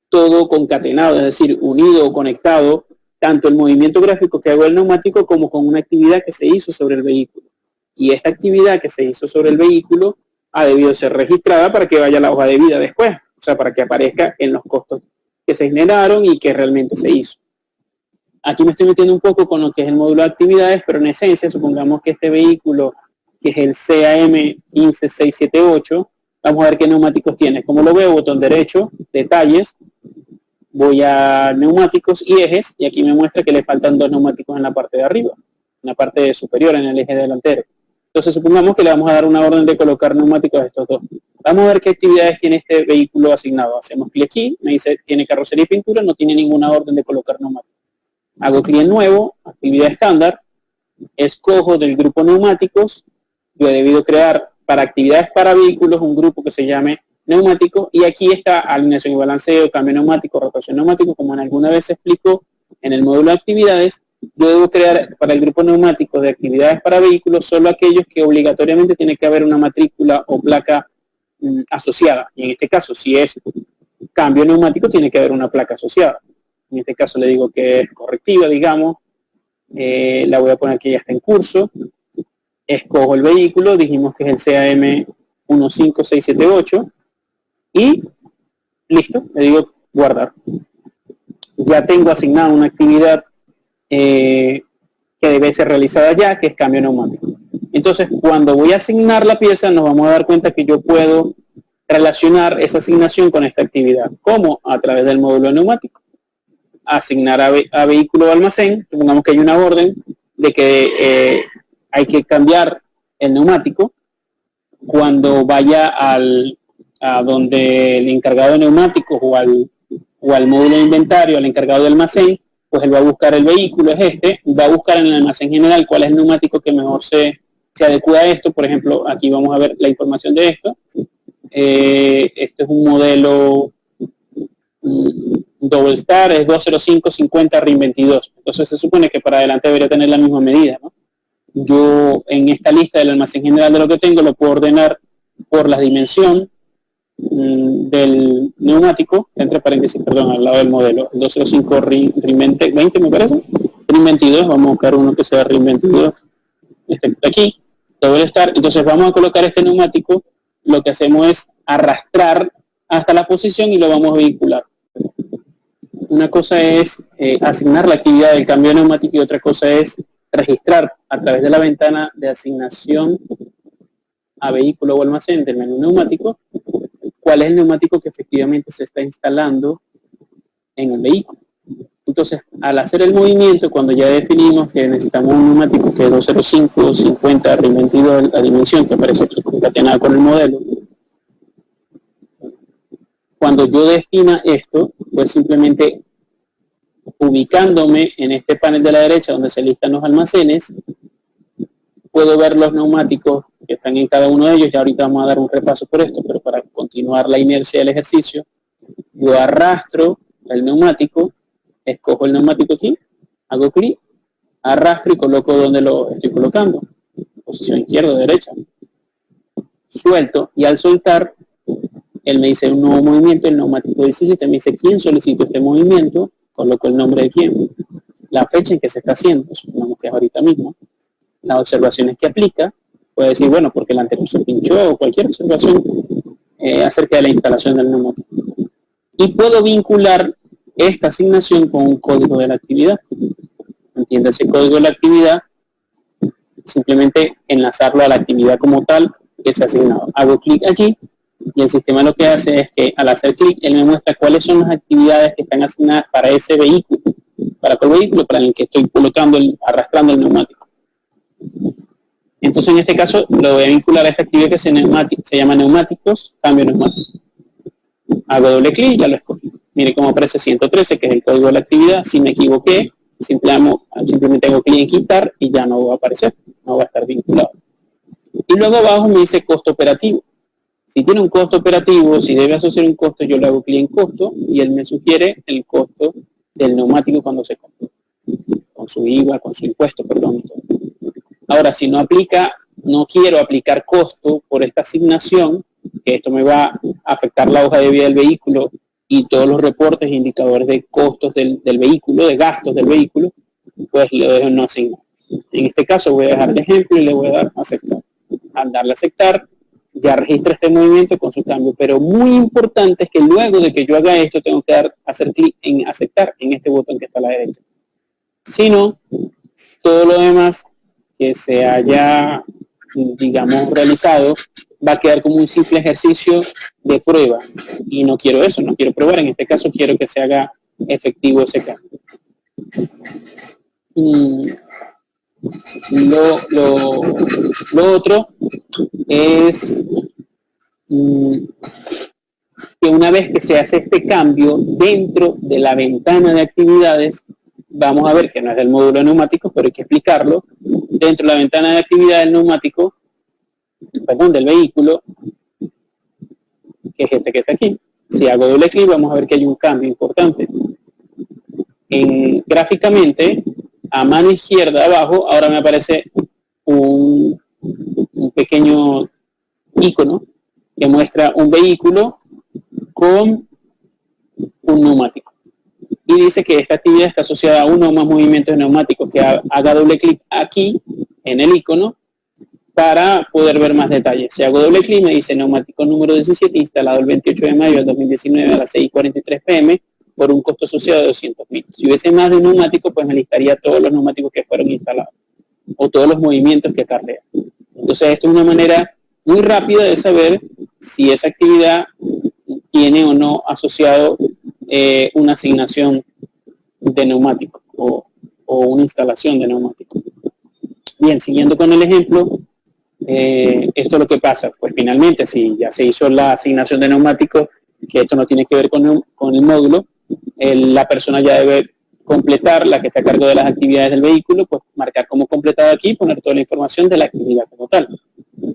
todo concatenado, es decir, unido o conectado, tanto el movimiento gráfico que hago del neumático como con una actividad que se hizo sobre el vehículo. Y esta actividad que se hizo sobre el vehículo ha debido ser registrada para que vaya a la hoja de vida después, o sea, para que aparezca en los costos que se generaron y que realmente se hizo. Aquí me estoy metiendo un poco con lo que es el módulo de actividades, pero en esencia, supongamos que este vehículo, que es el CAM 15678, vamos a ver qué neumáticos tiene. Como lo veo, botón derecho, detalles, voy a neumáticos y ejes, y aquí me muestra que le faltan 2 neumáticos en la parte de arriba, en la parte superior, en el eje delantero. Entonces supongamos que le vamos a dar una orden de colocar neumáticos a estos 2. Vamos a ver qué actividades tiene este vehículo asignado. Hacemos clic aquí, me dice tiene carrocería y pintura, no tiene ninguna orden de colocar neumáticos. Hago clic en nuevo, actividad estándar, escojo del grupo neumáticos, yo he debido crear para actividades para vehículos un grupo que se llame neumático, y aquí está alineación y balanceo, cambio neumático, rotación neumático, como en alguna vez se explicó en el módulo de actividades. Yo debo crear para el grupo neumático de actividades para vehículos solo aquellos que obligatoriamente tiene que haber una matrícula o placa asociada, y en este caso si es cambio neumático tiene que haber una placa asociada. En este caso le digo que es correctiva, digamos, la voy a poner que ya está en curso, escojo el vehículo, dijimos que es el CAM 15678 y listo, le digo guardar. Ya tengo asignada una actividad que debe ser realizada ya, que es cambio neumático. Entonces, cuando voy a asignar la pieza, nos vamos a dar cuenta que yo puedo relacionar esa asignación con esta actividad. ¿Cómo? A través del módulo neumático. Asignar a vehículo o almacén, supongamos que hay una orden de que hay que cambiar el neumático. Cuando vaya a donde el encargado de neumáticos o al módulo de inventario, al encargado de almacén, pues él va a buscar el vehículo, es este, va a buscar en el almacén general cuál es el neumático que mejor se adecua a esto. Por ejemplo, aquí vamos a ver la información de esto. Este es un modelo Double Star, es 20550 RIN 22. Entonces se supone que para adelante debería tener la misma medida, ¿no? Yo en esta lista del almacén general de lo que tengo lo puedo ordenar por la dimensión del neumático, entre paréntesis, perdón, al lado del modelo, el 205 RIN 20 me parece, RIN 22, vamos a buscar uno que sea RIN 22, este aquí, Double Star. Entonces vamos a colocar este neumático, lo que hacemos es arrastrar hasta la posición y lo vamos a vehicular. Una cosa es asignar la actividad del cambio de neumático y otra cosa es registrar a través de la ventana de asignación a vehículo o almacén del menú neumático cuál es el neumático que efectivamente se está instalando en el vehículo. Entonces, al hacer el movimiento, cuando ya definimos que necesitamos un neumático que es 205, 50, RIN 22, la dimensión que aparece aquí concatenada con el modelo, cuando yo defina esto, pues simplemente ubicándome en este panel de la derecha donde se listan los almacenes, puedo ver los neumáticos que están en cada uno de ellos. Ya ahorita vamos a dar un repaso por esto, pero para continuar la inercia del ejercicio, yo arrastro el neumático, escojo el neumático aquí, hago clic, arrastro y coloco donde lo estoy colocando, posición izquierda o derecha, suelto, y al soltar él me dice un nuevo movimiento, el neumático 17, me dice quién solicitó este movimiento, coloco el nombre de quién, la fecha en que se está haciendo, supongamos que es ahorita mismo, las observaciones que aplica, puede decir, bueno, porque el anterior se pinchó, o cualquier observación acerca de la instalación del neumático. Y puedo vincular esta asignación con un código de la actividad. Entiéndase, código de la actividad, simplemente enlazarlo a la actividad como tal que se ha asignado. Hago clic allí y el sistema lo que hace es que al hacer clic, él me muestra cuáles son las actividades que están asignadas para ese vehículo, para el vehículo para el que estoy colocando, arrastrando el neumático. Entonces en este caso lo voy a vincular a esta actividad que se llama neumáticos, cambio neumático. Hago doble clic y ya lo escogí. Mire cómo aparece 113, que es el código de la actividad. Si me equivoqué, simplemente hago clic en quitar y ya no va a aparecer, no va a estar vinculado. Y luego abajo me dice costo operativo. Si tiene un costo operativo, si debe asociar un costo, yo le hago clic en costo y él me sugiere el costo del neumático cuando se compra. con su IVA, con su impuesto, perdón. Ahora, si no quiero aplicar costo por esta asignación, que esto me va a afectar la hoja de vida del vehículo y todos los reportes e indicadores de costos del vehículo, de gastos del vehículo, pues lo dejo no asignar. En este caso voy a dejar de ejemplo y le voy a dar aceptar. Al darle a aceptar, ya registra este movimiento con su cambio, pero muy importante es que luego de que yo haga esto, tengo que hacer clic en aceptar en este botón que está a la derecha. Si no, todo lo demás que se haya, digamos, realizado va a quedar como un simple ejercicio de prueba, y no quiero eso, no quiero probar. En este caso quiero que se haga efectivo ese cambio. Lo otro es que una vez que se hace este cambio dentro de la ventana de actividades, vamos a ver que no es del módulo de neumáticos, pero hay que explicarlo. Dentro de la ventana de actividades del neumático, perdón, del vehículo, que es este que está aquí, si hago doble clic vamos a ver que hay un cambio importante. Gráficamente, a mano izquierda abajo, ahora me aparece un pequeño icono que muestra un vehículo con un neumático. Y dice que esta actividad está asociada a uno o más movimientos neumáticos, que haga doble clic aquí en el icono para poder ver más detalles. Si hago doble clic me dice neumático número 17 instalado el 28 de mayo del 2019 a las 6:43 p.m. por un costo asociado de 200.000. Si hubiese más de un neumático, pues me listaría todos los neumáticos que fueron instalados o todos los movimientos que carrea. Entonces esto es una manera muy rápida de saber si esa actividad tiene o no asociado una asignación de neumáticos o una instalación de neumáticos. Bien, siguiendo con el ejemplo, esto es lo que pasa. Pues finalmente, si ya se hizo la asignación de neumáticos, que esto no tiene que ver con el módulo, la persona ya debe completar, la que está a cargo de las actividades del vehículo, pues marcar como completado aquí y poner toda la información de la actividad como tal.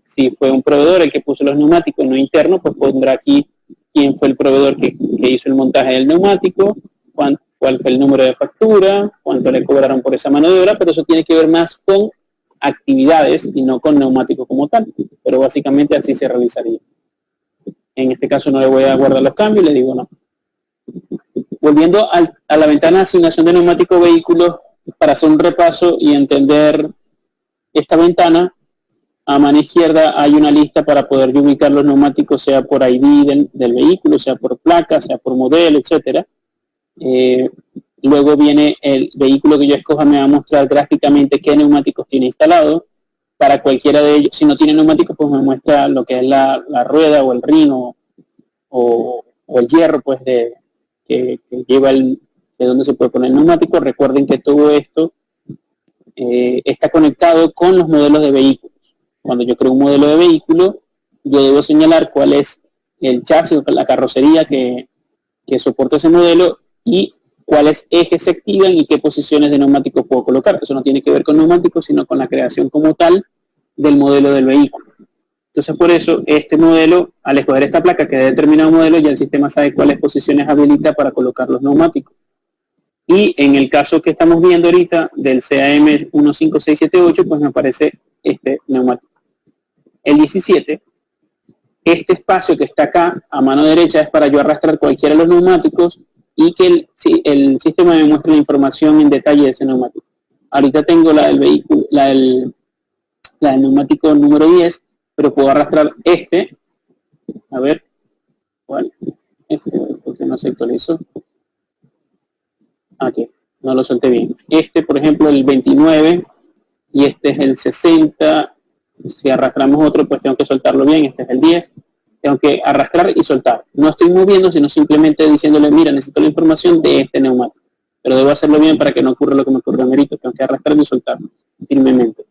Si fue un proveedor el que puso los neumáticos no internos, pues pondrá aquí quién fue el proveedor que hizo el montaje del neumático, cuál fue el número de factura, cuánto le cobraron por esa mano de obra, pero eso tiene que ver más con actividades y no con neumáticos como tal, pero básicamente así se realizaría. En este caso no le voy a guardar los cambios, le digo no. Volviendo a la ventana de asignación de neumáticos vehículos, para hacer un repaso y entender esta ventana, a mano izquierda hay una lista para poder ubicar los neumáticos, sea por ID del vehículo, sea por placa, sea por modelo, etcétera. Luego viene el vehículo que yo escoja, me va a mostrar gráficamente qué neumáticos tiene instalado. Para cualquiera de ellos, si no tiene neumáticos, pues me muestra lo que es la rueda o el rin o el hierro, pues que lleva de donde se puede poner el neumático. Recuerden que todo esto está conectado con los modelos de vehículos. Cuando yo creo un modelo de vehículo, yo debo señalar cuál es el chasis o la carrocería que soporta ese modelo y cuáles ejes se activan y qué posiciones de neumáticos puedo colocar. Eso no tiene que ver con neumáticos, sino con la creación como tal del modelo del vehículo. Entonces, por eso, este modelo, al escoger esta placa que debe determinado modelo, ya el sistema sabe cuáles posiciones habilita para colocar los neumáticos. Y en el caso que estamos viendo ahorita, del CAM 15678, pues me aparece este neumático. El 17, este espacio que está acá, a mano derecha, es para yo arrastrar cualquiera de los neumáticos y que el sistema me muestre la información en detalle de ese neumático. Ahorita tengo la del vehículo, la del neumático número 10, pero puedo arrastrar este. A ver, ¿cuál? Este, porque no se actualizó. Aquí, no lo solté bien. Este, por ejemplo, el 29 y este es el 60. Si arrastramos otro, pues tengo que soltarlo bien. Este es el 10. Tengo que arrastrar y soltar. No estoy moviendo, sino simplemente diciéndole, mira, necesito la información de este neumático. Pero debo hacerlo bien para que no ocurra lo que me ocurrió ahorita. Tengo que arrastrar y soltar firmemente.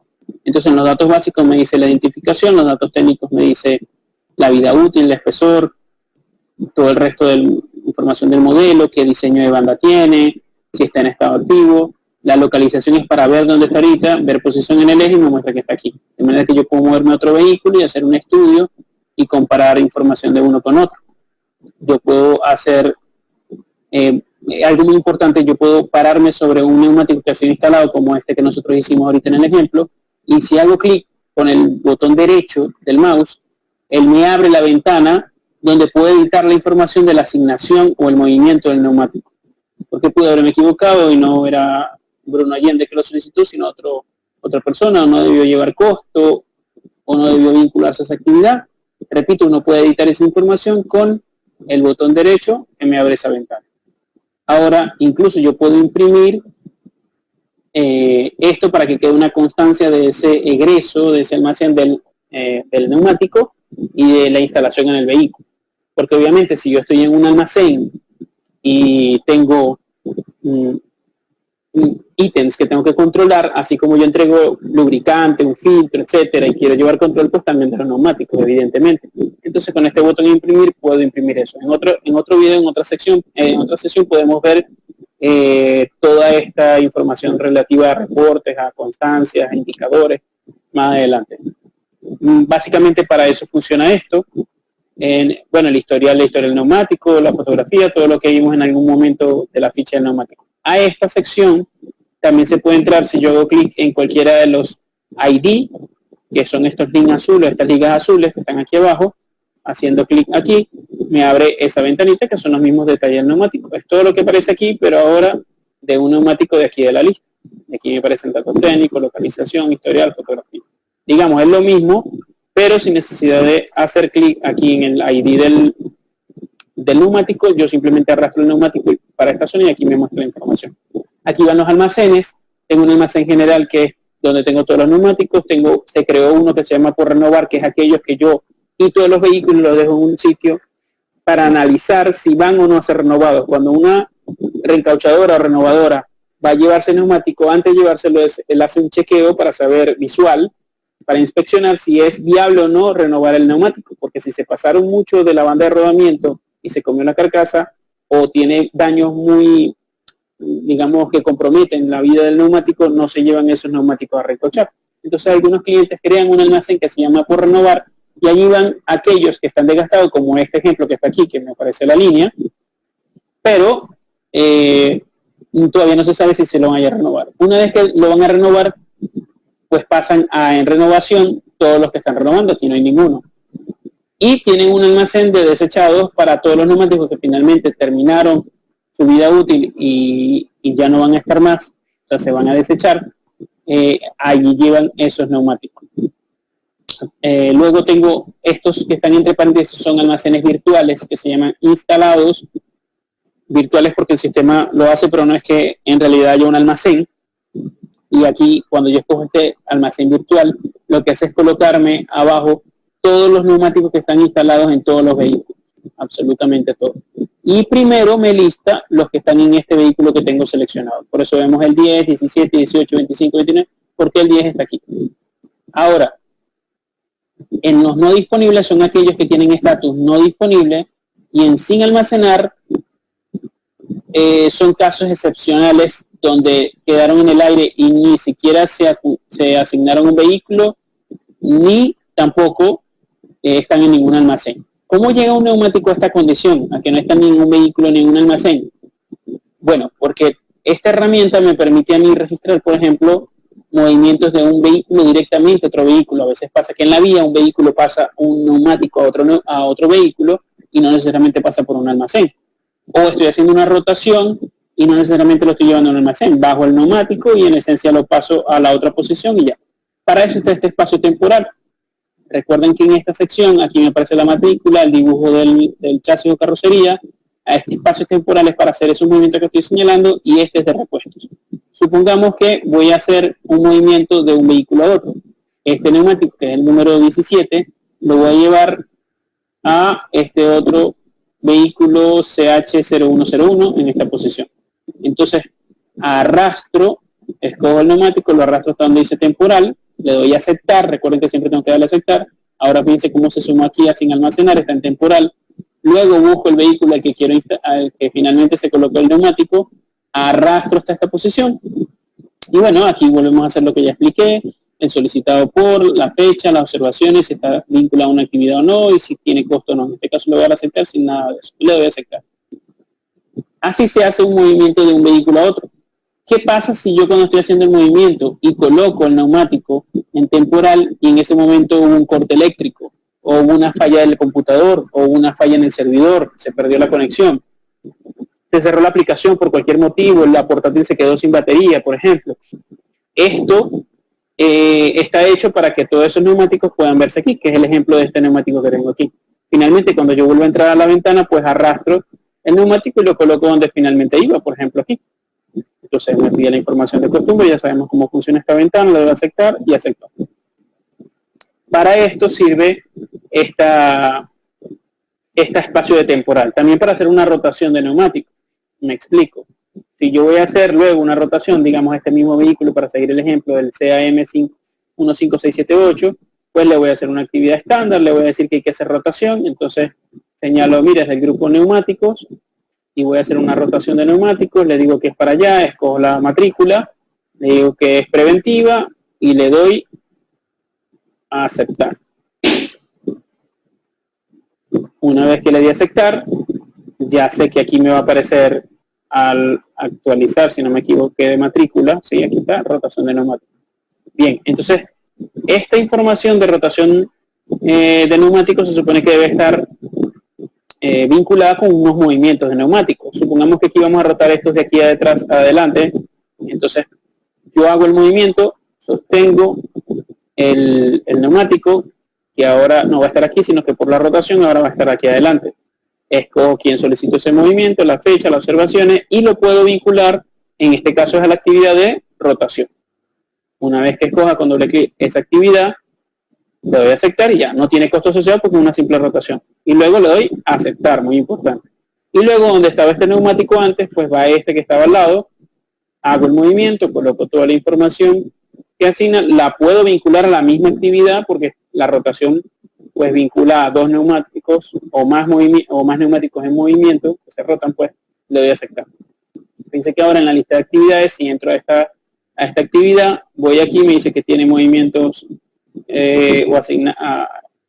Entonces, en los datos básicos me dice la identificación, los datos técnicos me dice la vida útil, el espesor, todo el resto de la información del modelo, qué diseño de banda tiene, si está en estado activo. La localización es para ver dónde está ahorita, ver posición en el eje y me muestra que está aquí. De manera que yo puedo moverme a otro vehículo y hacer un estudio y comparar información de uno con otro. Yo puedo hacer algo muy importante, yo puedo pararme sobre un neumático que ha sido instalado, como este que nosotros hicimos ahorita en el ejemplo, y si hago clic con el botón derecho del mouse, él me abre la ventana donde puedo editar la información de la asignación o el movimiento del neumático. Porque pude haberme equivocado y no era Bruno Allende que lo solicitó, sino otra persona, o no debió llevar costo, o no debió vincularse a esa actividad. Repito, uno puede editar esa información con el botón derecho que me abre esa ventana. Ahora, incluso yo puedo imprimir esto para que quede una constancia de ese egreso, de ese almacén del neumático y de la instalación en el vehículo. Porque obviamente si yo estoy en un almacén y tengo ítems que tengo que controlar, así como yo entrego lubricante, un filtro, etcétera, y quiero llevar control, pues también de los neumáticos, evidentemente. Entonces con este botón imprimir puedo imprimir eso. En otro video, en otra sesión podemos ver toda esta información relativa a reportes, a constancias, a indicadores, más adelante. Básicamente para eso funciona esto. Bueno, el historial del neumático, la fotografía, todo lo que vimos en algún momento de la ficha del neumático. A esta sección también se puede entrar si yo hago clic en cualquiera de los ID, que son estos links azules, estas ligas azules que están aquí abajo. Haciendo clic aquí, me abre esa ventanita que son los mismos detalles del neumático. Es todo lo que aparece aquí, pero ahora de un neumático de aquí de la lista. Aquí me aparecen datos técnicos, localización, historial, fotografía. Digamos, es lo mismo, pero sin necesidad de hacer clic aquí en el ID del neumático. Yo simplemente arrastro el neumático para esta zona y aquí me muestra la información. Aquí van los almacenes. Tengo un almacén general que es donde tengo todos los neumáticos. Se creó uno que se llama por renovar, que es aquellos que yo quito de los vehículos y los dejo en un sitio para analizar si van o no a ser renovados. Cuando una reencauchadora o renovadora va a llevarse el neumático, antes de llevárselo, él hace un chequeo para saber visual, para inspeccionar si es viable o no renovar el neumático, porque si se pasaron mucho de la banda de rodamiento y se comió la carcasa, o tiene daños muy, digamos, que comprometen la vida del neumático, no se llevan esos neumáticos a reencauchar. Entonces algunos clientes crean un almacén que se llama por renovar, y allí van aquellos que están desgastados, como este ejemplo que está aquí, que me aparece la línea, pero todavía no se sabe si se lo van a renovar. Una vez que lo van a renovar, pues pasan en renovación todos los que están renovando, aquí no hay ninguno. Y tienen un almacén de desechados para todos los neumáticos que finalmente terminaron su vida útil y ya no van a estar más, o sea, se van a desechar. Allí llevan esos neumáticos. Luego tengo estos que están entre paréntesis, son almacenes virtuales que se llaman instalados, virtuales porque el sistema lo hace, pero no es que en realidad haya un almacén. Y aquí cuando yo escojo este almacén virtual, lo que hace es colocarme abajo todos los neumáticos que están instalados en todos los vehículos, absolutamente todos. Y primero me lista los que están en este vehículo que tengo seleccionado. Por eso vemos el 10, 17, 18, 25, 29, porque el 10 está aquí. Ahora, en los no disponibles son aquellos que tienen estatus no disponible, y en sin almacenar son casos excepcionales donde quedaron en el aire y ni siquiera se asignaron un vehículo, ni tampoco están en ningún almacén. ¿Cómo llega un neumático a esta condición, a que no está en ningún vehículo ni en un almacén? Bueno, porque esta herramienta me permite a mí registrar, por ejemplo, movimientos de un vehículo directamente a otro vehículo. A veces pasa que en la vía un vehículo pasa un neumático a otro vehículo y no necesariamente pasa por un almacén. O estoy haciendo una rotación y no necesariamente lo estoy llevando a un almacén. Bajo el neumático y en esencia lo paso a la otra posición y ya. Para eso está este espacio temporal. Recuerden que en esta sección, aquí me aparece la matrícula, el dibujo del chasis o carrocería. A este espacio temporal es para hacer esos movimientos que estoy señalando, y este es de repuestos. Supongamos que voy a hacer un movimiento de un vehículo a otro. Este neumático, que es el número 17, lo voy a llevar a este otro vehículo CH0101 en esta posición. Entonces, escojo el neumático, lo arrastro hasta donde dice temporal, le doy a aceptar. Recuerden que siempre tengo que darle a aceptar. Ahora fíjense cómo se suma aquí a sin almacenar, está en temporal. Luego busco el vehículo al que finalmente se colocó el neumático, arrastro hasta esta posición. Y bueno, aquí volvemos a hacer lo que ya expliqué, el solicitado por, la fecha, las observaciones, si está vinculado a una actividad o no, y si tiene costo o no. En este caso le voy a dar a aceptar sin nada de eso. Le doy a aceptar. Así se hace un movimiento de un vehículo a otro. ¿Qué pasa si yo cuando estoy haciendo el movimiento y coloco el neumático en temporal y en ese momento hubo un corte eléctrico, o hubo una falla del computador, o hubo una falla en el servidor, se perdió la conexión, se cerró la aplicación por cualquier motivo, la portátil se quedó sin batería, por ejemplo? Esto está hecho para que todos esos neumáticos puedan verse aquí, que es el ejemplo de este neumático que tengo aquí. Finalmente, cuando yo vuelvo a entrar a la ventana, pues arrastro el neumático y lo coloco donde finalmente iba, por ejemplo aquí. Entonces me pide la información de costumbre, ya sabemos cómo funciona esta ventana, lo debo aceptar y aceptar. Para esto sirve esta espacio de temporal, también para hacer una rotación de neumático. Me explico. Si yo voy a hacer luego una rotación, digamos, este mismo vehículo, para seguir el ejemplo del CAM 15678, pues le voy a hacer una actividad estándar, le voy a decir que hay que hacer rotación, entonces señalo, mira, es del grupo neumáticos, y voy a hacer una rotación de neumáticos, le digo que es para allá, escojo la matrícula, le digo que es preventiva, y le doy a aceptar. Una vez que le di a aceptar, ya sé que aquí me va a aparecer al actualizar, si no me equivoqué, de matrícula. Sí, aquí está, rotación de neumáticos. Bien, entonces, esta información de rotación de neumáticos se supone que debe estar vinculada con unos movimientos de neumáticos. Supongamos que aquí vamos a rotar estos de aquí atrás adelante. Entonces, yo hago el movimiento, sostengo el neumático, que ahora no va a estar aquí, sino que por la rotación ahora va a estar aquí adelante. Escojo quien solicitó ese movimiento, la fecha, las observaciones, y lo puedo vincular, en este caso es a la actividad de rotación. Una vez que escoja con doble clic esa actividad, le doy a aceptar y ya, no tiene costo asociado porque es una simple rotación. Y luego le doy a aceptar, muy importante. Y luego donde estaba este neumático antes, pues va este que estaba al lado, hago el movimiento, coloco toda la información que asigna, la puedo vincular a la misma actividad porque la rotación pues vincula a dos neumáticos o más neumáticos en movimiento que se rotan, pues le doy a aceptar. Fíjense que ahora en la lista de actividades, si entro a esta actividad, voy aquí, me dice que tiene movimientos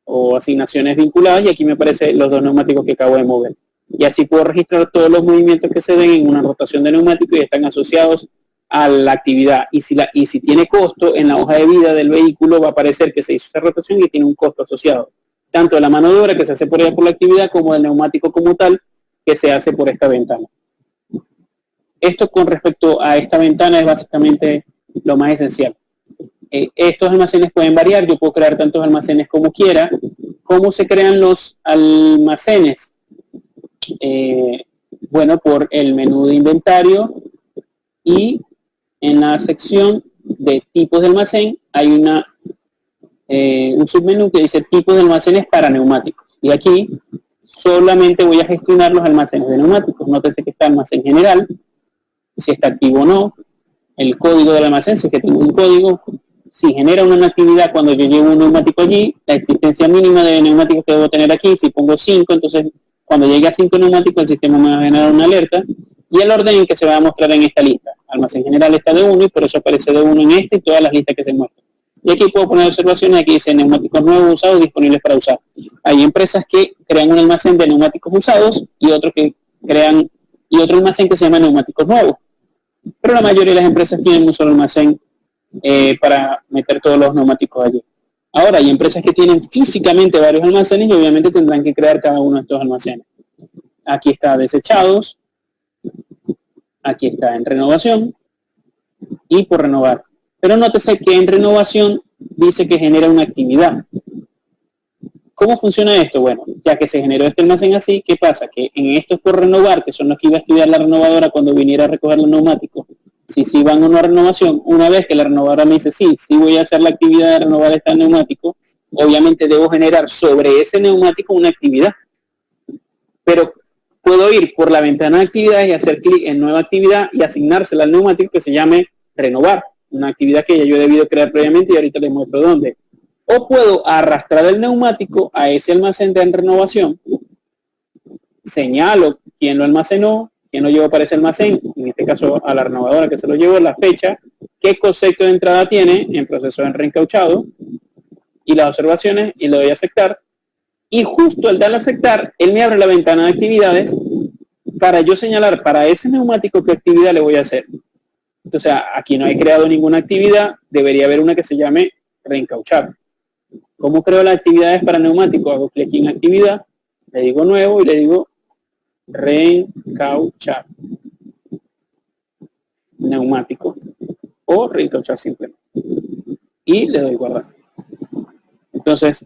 o asignaciones vinculadas, y aquí me aparecen los dos neumáticos que acabo de mover. Y así puedo registrar todos los movimientos que se den en una rotación de neumático y están asociados a la actividad. Y si tiene costo, en la hoja de vida del vehículo va a aparecer que se hizo esa rotación y tiene un costo asociado. Tanto de la mano de obra que se hace por la actividad como del neumático como tal que se hace por esta ventana. Esto con respecto a esta ventana es básicamente lo más esencial. Estos almacenes pueden variar, yo puedo crear tantos almacenes como quiera. ¿Cómo se crean los almacenes? Bueno, por el menú de inventario, y en la sección de tipos de almacén hay un submenú que dice tipos de almacenes para neumáticos. Y aquí solamente voy a gestionar los almacenes de neumáticos. Nótese que está almacén general, si está activo o no, el código del almacén, si es que tengo un código, si genera una actividad cuando yo llevo un neumático allí, la existencia mínima de neumáticos que debo tener aquí, si pongo 5, entonces cuando llegue a 5 neumáticos el sistema me va a generar una alerta, y el orden que se va a mostrar en esta lista. Almacén general está de 1 y por eso aparece de 1 en este y todas las listas que se muestran. Y aquí puedo poner observaciones, aquí dice neumáticos nuevos usados disponibles para usar. Hay empresas que crean un almacén de neumáticos usados y otros que crean otro almacén que se llama neumáticos nuevos. Pero la mayoría de las empresas tienen un solo almacén para meter todos los neumáticos allí. Ahora, hay empresas que tienen físicamente varios almacenes y obviamente tendrán que crear cada uno de estos almacenes. Aquí está desechados, aquí está en renovación y por renovar. Pero nótese que en renovación dice que genera una actividad. ¿Cómo funciona esto? Bueno, ya que se generó este almacén así, ¿qué pasa? Que en estos por renovar, que son los que iba a estudiar la renovadora cuando viniera a recoger los neumáticos, si van a una renovación, una vez que la renovadora me dice, sí voy a hacer la actividad de renovar este neumático, obviamente debo generar sobre ese neumático una actividad. Pero puedo ir por la ventana de actividades y hacer clic en nueva actividad y asignársela al neumático que se llame renovar, una actividad que ya yo he debido crear previamente y ahorita les muestro dónde. O puedo arrastrar el neumático a ese almacén de renovación, señalo quién lo almacenó, quién lo llevó para ese almacén, en este caso a la renovadora que se lo llevó, la fecha, qué concepto de entrada tiene en proceso de reencauchado y las observaciones, y le doy a aceptar. Y justo al darle a aceptar, él me abre la ventana de actividades para yo señalar para ese neumático qué actividad le voy a hacer. Entonces, aquí no he creado ninguna actividad, debería haber una que se llame reencauchar. ¿Cómo creo las actividades para neumático? Hago clic en actividad, le digo nuevo y le digo reencauchar neumático o reencauchar simplemente. Y le doy guardar. Entonces,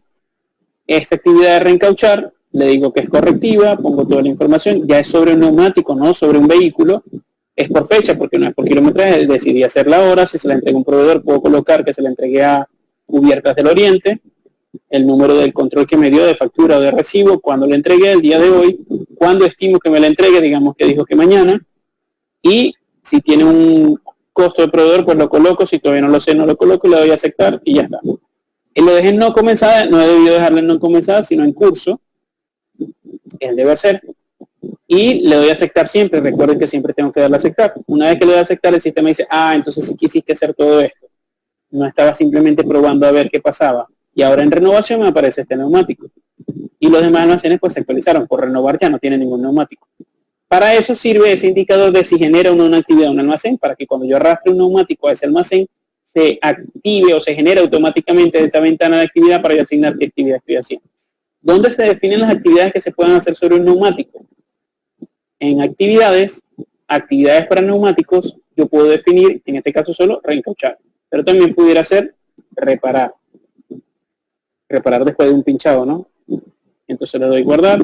esta actividad de reencauchar, le digo que es correctiva, pongo toda la información, ya es sobre un neumático, no sobre un vehículo, es por fecha, porque no es por kilometraje, decidí hacerla ahora, si se la entrega a un proveedor, puedo colocar que se la entregué a Cubiertas del Oriente, el número del control que me dio de factura o de recibo, cuando le entregué el día de hoy, cuando estimo que me la entregue, digamos que dijo que mañana, y si tiene un costo de proveedor, pues lo coloco, si todavía no lo sé, no lo coloco, le doy a aceptar y ya está. Y lo dejé en no comenzada, no he debido dejarlo en no comenzada, sino en curso, el deber ser, y le doy a aceptar siempre. Recuerden que siempre tengo que darle a aceptar. Una vez que le doy a aceptar, el sistema dice, entonces sí quisiste hacer todo esto, no estaba simplemente probando a ver qué pasaba, y ahora en renovación me aparece este neumático, y los demás almacenes pues se actualizaron. Por renovar ya no tiene ningún neumático. Para eso sirve ese indicador de si genera una actividad en un almacén, para que cuando yo arrastre un neumático a ese almacén se active o se genere automáticamente esa ventana de actividad para yo asignar qué actividad estoy haciendo. ¿Dónde se definen las actividades que se pueden hacer sobre un neumático? En actividades para neumáticos, yo puedo definir, en este caso solo, reencauchar, pero también pudiera ser reparar después de un pinchado, ¿no? Entonces le doy guardar,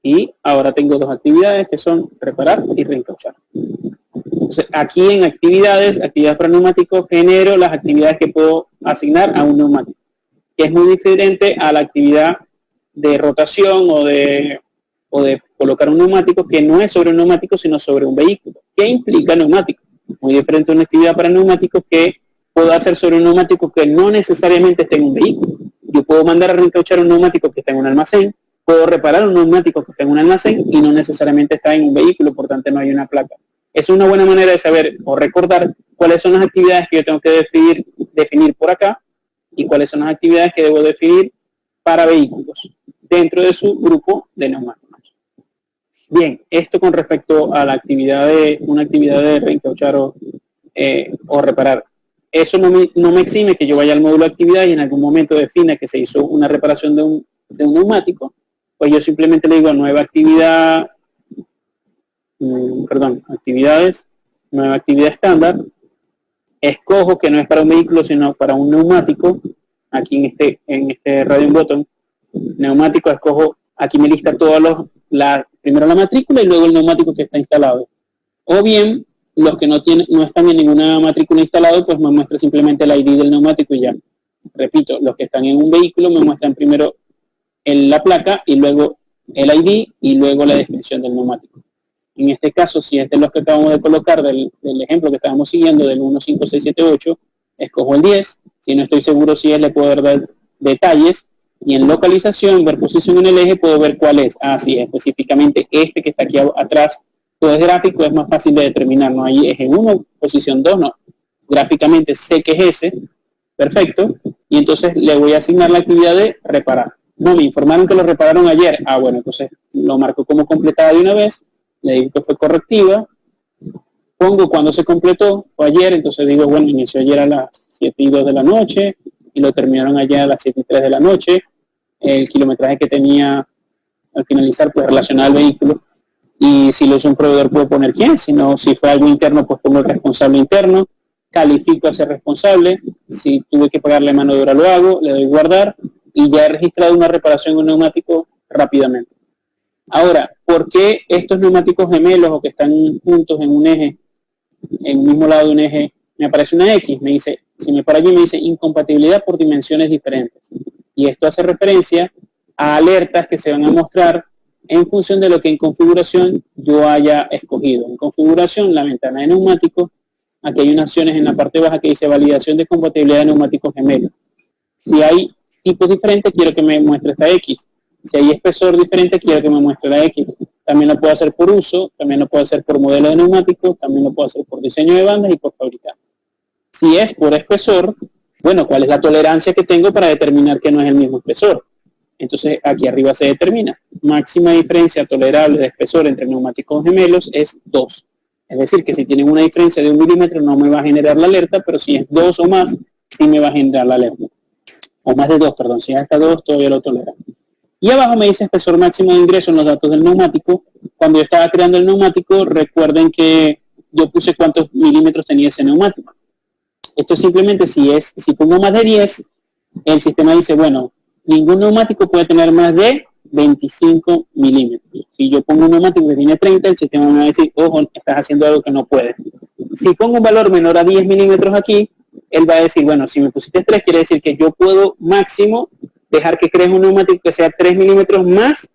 y ahora tengo dos actividades que son reparar y reencauchar. Entonces, aquí en actividades para neumáticos, genero las actividades que puedo asignar a un neumático, que es muy diferente a la actividad de rotación o de colocar un neumático, que no es sobre un neumático, sino sobre un vehículo. ¿Qué implica neumático? Muy diferente a una actividad para neumáticos que puedo hacer sobre un neumático que no necesariamente esté en un vehículo. Yo puedo mandar a reencauchar un neumático que está en un almacén, puedo reparar un neumático que está en un almacén y no necesariamente está en un vehículo, por tanto no hay una placa. Es una buena manera de saber o recordar cuáles son las actividades que yo tengo que definir por acá y cuáles son las actividades que debo definir para vehículos dentro de su grupo de neumáticos. Bien, esto con respecto a la una actividad de reencauchar o reparar. Eso no me exime que yo vaya al módulo de actividad y en algún momento defina que se hizo una reparación de un neumático, pues yo simplemente le digo nueva actividad, nueva actividad estándar, escojo que no es para un vehículo sino para un neumático. Aquí en este radio button neumático escojo, aquí me lista todos primero la matrícula y luego el neumático que está instalado, o bien los que no están en ninguna matrícula instalado, pues me muestra simplemente el ID del neumático y ya. Repito, los que están en un vehículo me muestran primero la placa y luego el ID y luego la descripción del neumático. En este caso, si este es lo que acabamos de colocar del ejemplo que estábamos siguiendo del 15678, escojo el 10. Si no estoy seguro si es, le puedo dar detalles, y en localización, ver posición en el eje, puedo ver cuál es. Sí, específicamente este que está aquí atrás, todo es gráfico, es más fácil de determinar. No hay eje 1, posición 2, no. Gráficamente sé que es ese, perfecto, y entonces le voy a asignar la actividad de reparar. No, me informaron que lo repararon ayer. Bueno, entonces lo marco como completada de una vez, le digo que fue correctiva, pongo cuando se completó, fue ayer, entonces digo, bueno, inició ayer a las 7:02 de la noche y lo terminaron ayer a las 7:03 de la noche. El kilometraje que tenía al finalizar, pues relacionado al vehículo, y si lo hizo un proveedor puedo poner quién, si fue algo interno, pues pongo el responsable interno, califico a ese responsable, si tuve que pagarle mano de obra lo hago, le doy guardar, y ya he registrado una reparación de un neumático rápidamente. Ahora, ¿por qué estos neumáticos gemelos o que están juntos en un eje, en el mismo lado de un eje, me aparece una X? Me dice, si me para allí me dice incompatibilidad por dimensiones diferentes. Y esto hace referencia a alertas que se van a mostrar en función de lo que en configuración yo haya escogido. En configuración, la ventana de neumáticos, aquí hay unas opciones en la parte baja que dice validación de compatibilidad de neumáticos gemelos. Si hay tipos diferentes, quiero que me muestre esta X. Si hay espesor diferente, quiero que me muestre la X. También lo puedo hacer por uso, también lo puedo hacer por modelo de neumáticos, también lo puedo hacer por diseño de bandas y por fabricante. Si es por espesor, bueno, ¿cuál es la tolerancia que tengo para determinar que no es el mismo espesor? Entonces aquí arriba se determina. Máxima diferencia tolerable de espesor entre neumáticos gemelos es 2. Es decir, que si tienen una diferencia de 1 milímetro no me va a generar la alerta, pero si es 2 o más, sí me va a generar la alerta. O más de 2, perdón. Si es hasta 2, todavía lo tolera. Y abajo me dice espesor máximo de ingreso en los datos del neumático. Cuando yo estaba creando el neumático, recuerden que yo puse cuántos milímetros tenía ese neumático. Esto simplemente si pongo más de 10, el sistema dice, bueno, ningún neumático puede tener más de 25 milímetros. Si yo pongo un neumático que tiene 30, el sistema me va a decir, ojo, estás haciendo algo que no puedes. Si pongo un valor menor a 10 milímetros aquí, él va a decir, bueno, si me pusiste 3, quiere decir que yo puedo máximo dejar que crees un neumático que sea 3 milímetros más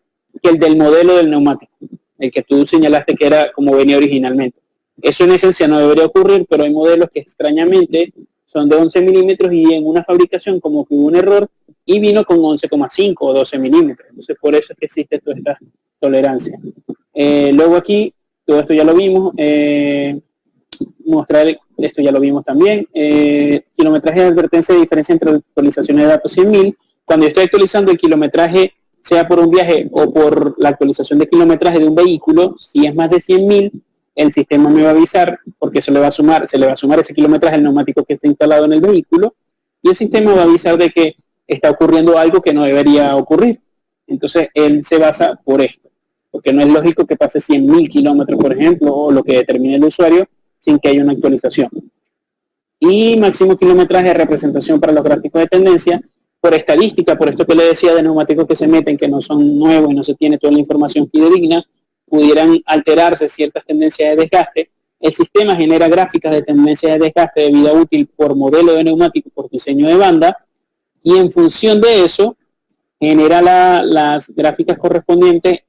que el del modelo del neumático, el que tú señalaste que era como venía originalmente. Eso en esencia no debería ocurrir, pero hay modelos que extrañamente son de 11 milímetros y en una fabricación como que hubo un error y vino con 11,5 o 12 milímetros. Entonces por eso es que existe toda esta tolerancia. Luego aquí, todo esto ya lo vimos. Mostrar esto ya lo vimos también. Kilometraje de advertencia de diferencia entre actualizaciones de datos 100.000. Cuando yo estoy actualizando el kilometraje, sea por un viaje o por la actualización de kilometraje de un vehículo, si es más de 100.000, el sistema me va a avisar porque se le va a sumar ese kilometraje al neumático que está instalado en el vehículo y el sistema va a avisar de que está ocurriendo algo que no debería ocurrir. Entonces él se basa por esto, porque no es lógico que pase 100.000 kilómetros, por ejemplo, o lo que determine el usuario sin que haya una actualización. Y máximo kilometraje de representación para los gráficos de tendencia, por estadística, por esto que le decía de neumáticos que se meten, que no son nuevos y no se tiene toda la información fidedigna, pudieran alterarse ciertas tendencias de desgaste. El sistema genera gráficas de tendencias de desgaste de vida útil por modelo de neumático, por diseño de banda, y en función de eso, genera las gráficas correspondientes,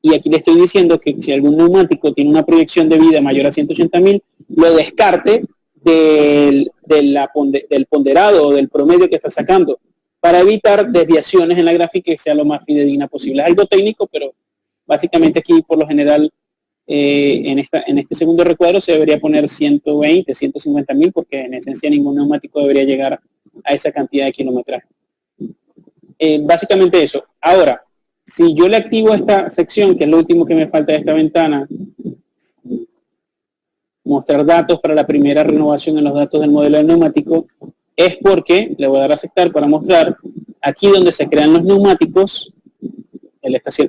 y aquí le estoy diciendo que si algún neumático tiene una proyección de vida mayor a 180.000, lo descarte del ponderado o del promedio que está sacando, para evitar desviaciones en la gráfica y sea lo más fidedigna posible. Es algo técnico, pero básicamente aquí por lo general en este segundo recuadro se debería poner 120, 150.000 porque en esencia ningún neumático debería llegar a esa cantidad de kilometraje. Básicamente eso. Ahora, si yo le activo esta sección, que es lo último que me falta de esta ventana, mostrar datos para la primera renovación en los datos del modelo del neumático, es porque, le voy a dar a aceptar para mostrar, aquí donde se crean los neumáticos,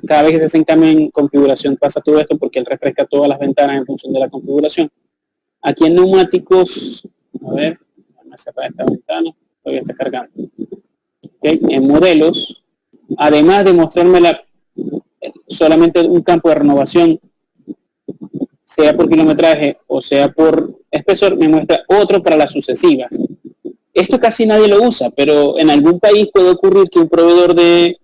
cada vez que se hacen cambio en configuración pasa todo esto porque él refresca todas las ventanas en función de la configuración. Aquí en neumáticos, a ver, vamos a cerrar esta ventana, todavía está cargando. Okay, en modelos, además de mostrarme solamente un campo de renovación, sea por kilometraje o sea por espesor, me muestra otro para las sucesivas. Esto casi nadie lo usa, pero en algún país puede ocurrir que un proveedor de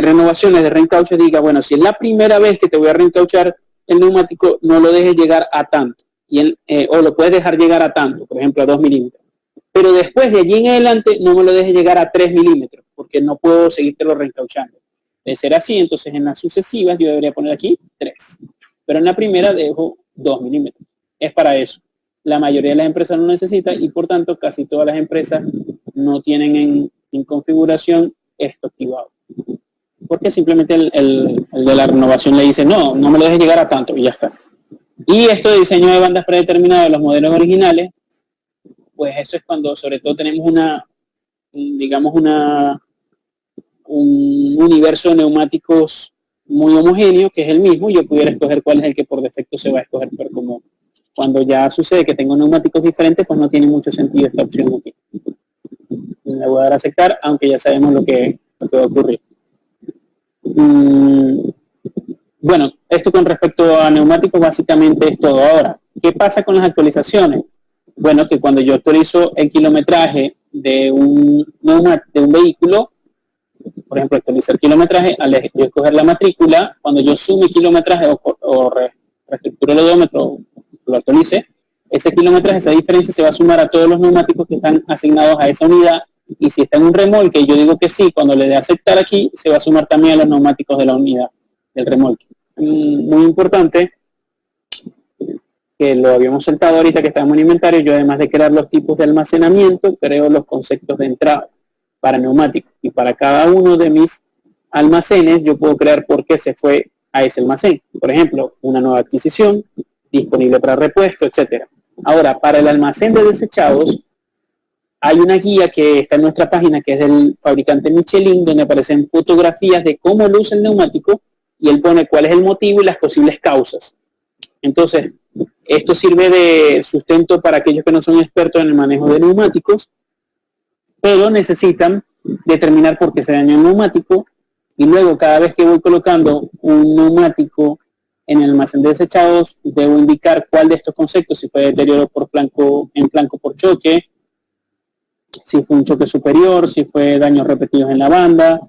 renovaciones, de reencauche, diga, bueno, si es la primera vez que te voy a reencauchar el neumático, no lo dejes llegar a tanto, o lo puedes dejar llegar a tanto, por ejemplo, a 2 milímetros. Pero después de allí en adelante, no me lo dejes llegar a 3 milímetros, porque no puedo seguírtelo reencauchando. De ser así, entonces en las sucesivas yo debería poner aquí 3. Pero en la primera dejo 2 milímetros. Es para eso. La mayoría de las empresas no necesita y por tanto casi todas las empresas no tienen en configuración esto activado. Porque simplemente el de la renovación le dice, no me lo dejes llegar a tanto y ya está. Y esto de diseño de bandas predeterminado de los modelos originales, pues eso es cuando sobre todo tenemos un universo de neumáticos muy homogéneo, que es el mismo, yo pudiera escoger cuál es el que por defecto se va a escoger, pero como cuando ya sucede que tengo neumáticos diferentes, pues no tiene mucho sentido esta opción aquí. Le voy a dar a aceptar, aunque ya sabemos lo que va a ocurrir. Bueno, esto con respecto a neumáticos básicamente es todo. Ahora, ¿qué pasa con las actualizaciones? Bueno, que cuando yo actualizo el kilometraje de un vehículo, por ejemplo, actualizar kilometraje, al yo escoger la matrícula, cuando yo sume kilometraje o reestructure el odómetro, lo actualice, ese kilometraje, esa diferencia se va a sumar a todos los neumáticos que están asignados a esa unidad, y si está en un remolque, yo digo que sí, cuando le dé a aceptar aquí, se va a sumar también a los neumáticos de la unidad, del remolque. Muy importante, que lo habíamos saltado ahorita que estábamos en inventario, yo además de crear los tipos de almacenamiento, creo los conceptos de entrada. para neumáticos. Y para cada uno de mis almacenes yo puedo crear por qué se fue a ese almacén. Por ejemplo, una nueva adquisición, disponible para repuesto, etcétera. Ahora, para el almacén de desechados, hay una guía que está en nuestra página, que es del fabricante Michelin, donde aparecen fotografías de cómo luce el neumático y él pone cuál es el motivo y las posibles causas. Entonces, esto sirve de sustento para aquellos que no son expertos en el manejo de neumáticos, pero necesitan determinar por qué se dañó el neumático y luego cada vez que voy colocando un neumático en el almacén de desechados, debo indicar cuál de estos conceptos, si fue deterioro por flanco, en flanco por choque, si fue un choque superior, si fue daños repetidos en la banda,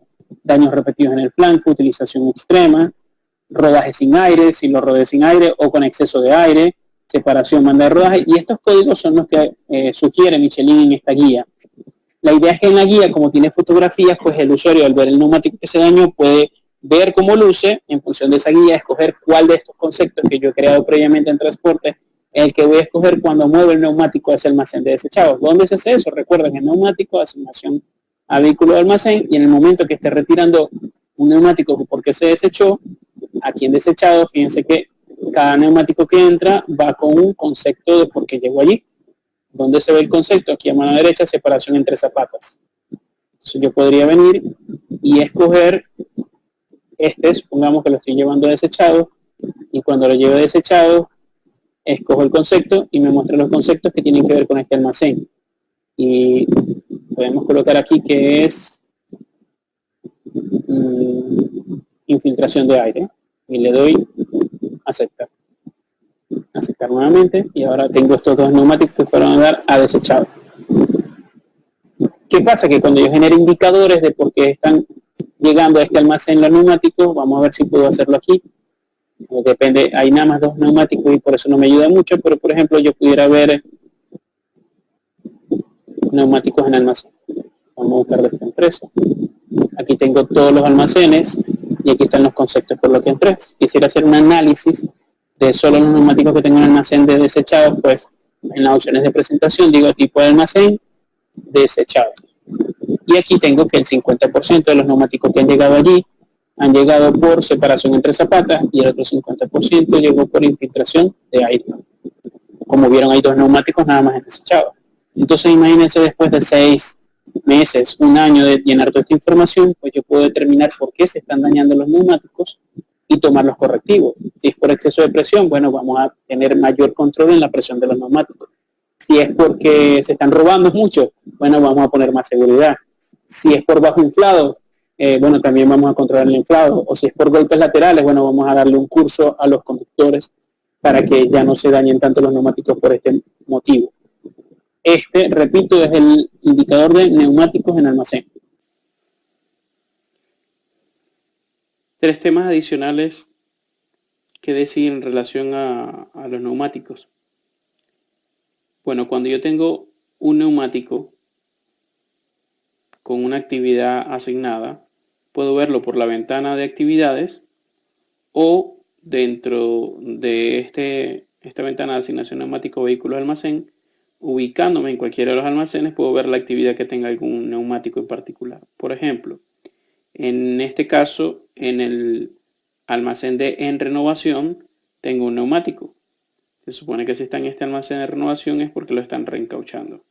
daños repetidos en el flanco, utilización extrema, rodaje sin aire, si lo rodé sin aire o con exceso de aire, separación, banda de rodaje, y estos códigos son los que sugiere Michelin en esta guía. La idea es que en la guía, como tiene fotografías, pues el usuario al ver el neumático que se dañó puede ver cómo luce, en función de esa guía, escoger cuál de estos conceptos que yo he creado previamente en transporte es el que voy a escoger cuando muevo el neumático hacia el almacén de desechados. ¿Dónde se hace eso? Recuerden, el neumático, asignación a vehículo de almacén, y en el momento que esté retirando un neumático porque se desechó, aquí en desechados, fíjense que cada neumático que entra va con un concepto de por qué llegó allí. ¿Dónde se ve el concepto? Aquí a mano derecha, separación entre zapatas. Entonces yo podría venir y escoger supongamos que lo estoy llevando a desechado, y cuando lo lleve desechado, escojo el concepto y me muestra los conceptos que tienen que ver con este almacén. Y podemos colocar aquí que es infiltración de aire. Y le doy aceptar. Aceptar nuevamente, y ahora tengo estos dos neumáticos que fueron a dar a desechado. ¿Qué pasa? Que cuando yo genere indicadores de por qué están llegando a este almacén los neumáticos, vamos a ver si puedo hacerlo aquí. Depende, hay nada más dos neumáticos y por eso no me ayuda mucho, pero por ejemplo yo pudiera ver neumáticos en almacén. Vamos a buscar de esta empresa. Aquí tengo todos los almacenes y aquí están los conceptos por lo que entré. Quisiera hacer un análisis de solo los neumáticos que tengo en almacén de desechados, pues en las opciones de presentación digo tipo de almacén desechado. Y aquí tengo que el 50% de los neumáticos que han llegado allí han llegado por separación entre zapatas y el otro 50% llegó por infiltración de aire. Como vieron, hay dos neumáticos nada más en desechado. Entonces imagínense, después de 6 meses, un año de llenar toda esta información, pues yo puedo determinar por qué se están dañando los neumáticos y tomar los correctivos. Si es por exceso de presión, bueno, vamos a tener mayor control en la presión de los neumáticos. Si es porque se están robando mucho, bueno, vamos a poner más seguridad. Si es por bajo inflado, bueno, también vamos a controlar el inflado. O si es por golpes laterales, bueno, vamos a darle un curso a los conductores para que ya no se dañen tanto los neumáticos por este motivo. Repito, es el indicador de neumáticos en almacén. 3 temas adicionales que decir en relación a los neumáticos. Bueno, cuando yo tengo un neumático con una actividad asignada, puedo verlo por la ventana de actividades o dentro de esta ventana de asignación neumático vehículo almacén, ubicándome en cualquiera de los almacenes, puedo ver la actividad que tenga algún neumático en particular. Por ejemplo, en este caso, en el almacén en renovación, tengo un neumático. Se supone que si está en este almacén de renovación es porque lo están reencauchando.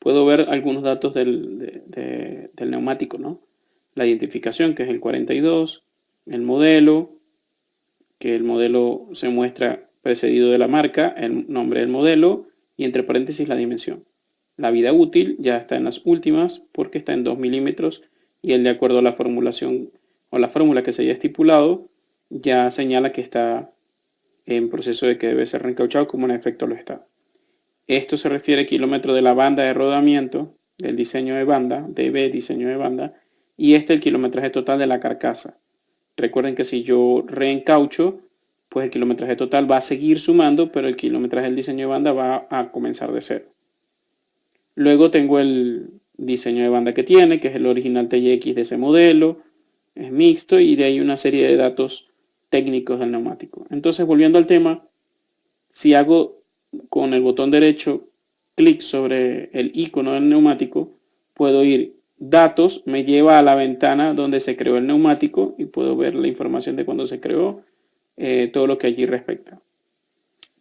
Puedo ver algunos datos del neumático, ¿no? La identificación, que es el 42, el modelo, que el modelo se muestra precedido de la marca, el nombre del modelo y entre paréntesis la dimensión. La vida útil ya está en las últimas porque está en 2 milímetros y el de acuerdo a la formulación o la fórmula que se haya estipulado ya señala que está en proceso de que debe ser reencauchado, como en efecto lo está. Esto se refiere a kilómetro de la banda de rodamiento, del diseño de banda, DB diseño de banda, y el kilometraje total de la carcasa. Recuerden que si yo reencaucho, pues el kilometraje total va a seguir sumando, pero el kilometraje del diseño de banda va a comenzar de cero. Luego tengo el diseño de banda que tiene, que es el original TYX de ese modelo, es mixto y de ahí una serie de datos técnicos del neumático. Entonces, volviendo al tema, si hago con el botón derecho clic sobre el icono del neumático, puedo ir datos me lleva a la ventana donde se creó el neumático y puedo ver la información de cuando se creó, todo lo que allí respecta.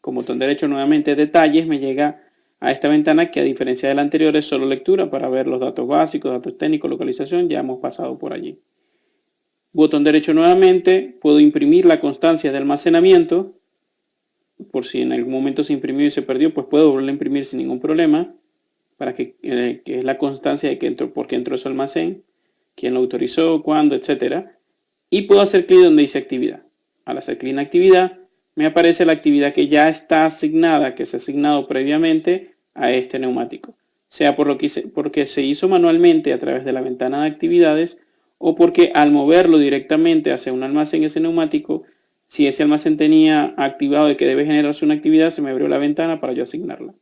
Con botón derecho nuevamente detalles me llega a esta ventana que a diferencia de la anterior es solo lectura para ver los datos básicos, datos técnicos, localización, ya hemos pasado por allí. Botón derecho nuevamente, puedo imprimir la constancia de almacenamiento, por si en algún momento se imprimió y se perdió, pues puedo volver a imprimir sin ningún problema, para que es la constancia de que entró, por qué entró su almacén, quién lo autorizó, cuándo, etcétera. Y puedo hacer clic donde dice actividad. Al hacer clic en actividad, me aparece la actividad que ya está asignada, que se ha asignado previamente a este neumático. Sea porque se hizo manualmente a través de la ventana de actividades o porque al moverlo directamente hacia un almacén ese neumático, si ese almacén tenía activado de que debe generarse una actividad, se me abrió la ventana para yo asignarla.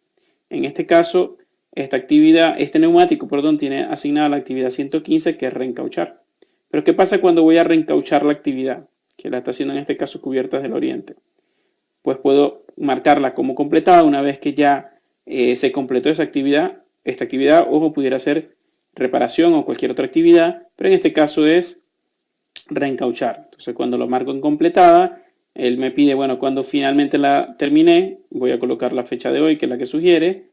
En este caso, este neumático, tiene asignada la actividad 115, que es reencauchar. Pero ¿qué pasa cuando voy a reencauchar la actividad? Que la está haciendo en este caso Cubiertas del Oriente. Pues puedo marcarla como completada una vez que ya se completó esa actividad. Esta actividad, ojo, pudiera ser reparación o cualquier otra actividad, pero en este caso es reencauchar. Entonces cuando lo marco en completada, él me pide, bueno, cuando finalmente la terminé, voy a colocar la fecha de hoy, que es la que sugiere.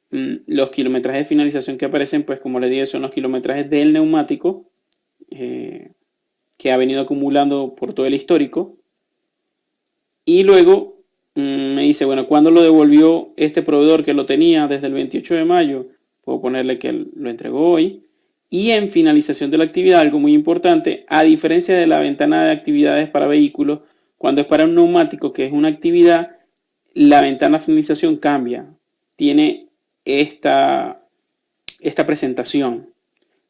Los kilometrajes de finalización que aparecen, pues como le dije, son los kilometrajes del neumático que ha venido acumulando por todo el histórico. Y luego me dice, bueno, ¿cuándo lo devolvió este proveedor que lo tenía desde el 28 de mayo? Puedo ponerle que lo entregó hoy. Y en finalización de la actividad, algo muy importante, a diferencia de la ventana de actividades para vehículos, cuando es para un neumático, que es una actividad, la ventana de finalización cambia. Tiene esta presentación,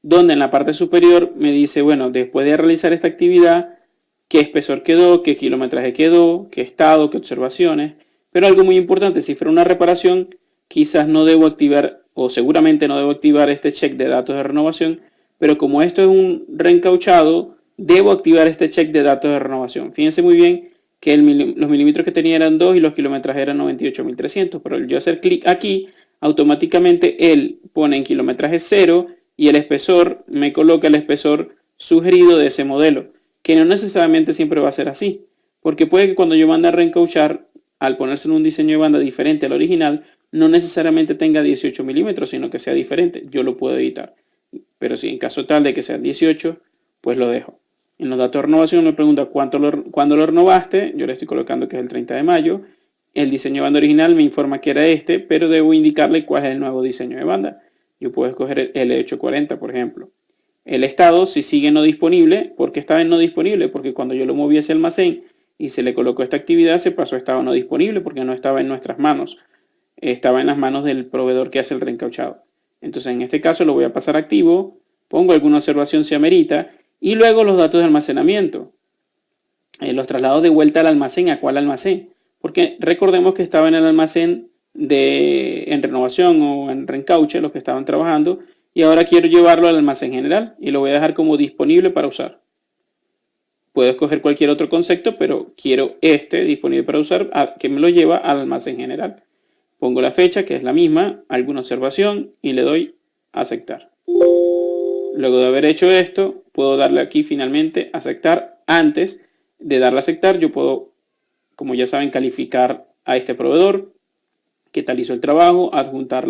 donde en la parte superior me dice, bueno, después de realizar esta actividad, qué espesor quedó, qué kilometraje quedó, qué estado, qué observaciones. Pero algo muy importante, si fuera una reparación, quizás no debo activar, o seguramente no debo activar este check de datos de renovación, pero como esto es un reencauchado, debo activar este check de datos de renovación. Fíjense muy bien que los milímetros que tenía eran 2 y los kilometrajes eran 98.300, pero al yo hacer clic aquí, automáticamente él pone en kilometraje 0 y el espesor me coloca el espesor sugerido de ese modelo, que no necesariamente siempre va a ser así, porque puede que cuando yo mande a reencauchar, al ponerse en un diseño de banda diferente al original, no necesariamente tenga 18 milímetros, sino que sea diferente. Yo lo puedo editar, pero si en caso tal de que sea 18, pues lo dejo. En los datos de renovación me pregunta cuándo lo renovaste, yo le estoy colocando que es el 30 de mayo, el diseño de banda original me informa que era este, pero debo indicarle cuál es el nuevo diseño de banda. Yo puedo escoger el L840, por ejemplo. El estado, si sigue no disponible, ¿por qué estaba en no disponible? Porque cuando yo lo moví a ese almacén y se le colocó esta actividad, se pasó a estado no disponible porque no estaba en nuestras manos. Estaba en las manos del proveedor que hace el reencauchado. Entonces, en este caso lo voy a pasar a activo, pongo alguna observación si amerita, y luego los datos de almacenamiento. Los traslados de vuelta al almacén. ¿A cuál almacén? Porque recordemos que estaba en el almacén en renovación o en reencauche, los que estaban trabajando, y ahora quiero llevarlo al almacén general y lo voy a dejar como disponible para usar. Puedo escoger cualquier otro concepto, pero quiero este disponible para usar, que me lo lleva al almacén general. Pongo la fecha, que es la misma, alguna observación y le doy a aceptar. Luego de haber hecho esto, puedo darle aquí finalmente aceptar. Antes de darle a aceptar, yo puedo, como ya saben, calificar a este proveedor, qué tal hizo el trabajo, adjuntar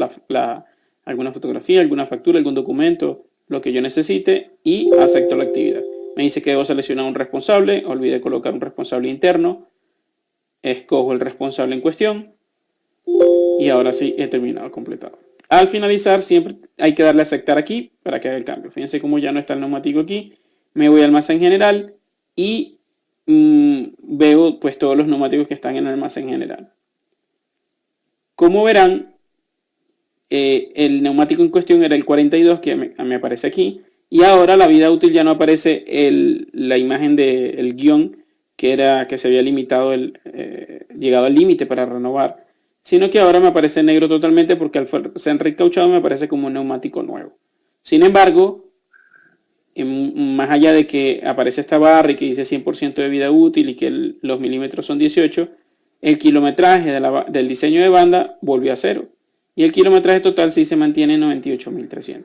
alguna fotografía, alguna factura, algún documento, lo que yo necesite, y acepto la actividad. Me dice que debo seleccionar un responsable, olvidé colocar un responsable interno, escojo el responsable en cuestión y ahora sí he terminado, completado. Al finalizar siempre hay que darle a aceptar aquí para que haga el cambio. Fíjense cómo ya no está el neumático aquí, me voy al almacén general y veo pues todos los neumáticos que están en el almacén general. Como verán, el neumático en cuestión era el 42 que me aparece aquí, y ahora la vida útil ya no aparece la imagen del guión que se había llegado al límite para renovar, sino que ahora me aparece negro totalmente porque al ser reencauchado me aparece como un neumático nuevo. Sin embargo, más allá de que aparece esta barra y que dice 100% de vida útil y que los milímetros son 18, el kilometraje del diseño de banda volvió a 0. Y el kilometraje total sí se mantiene en 98.300.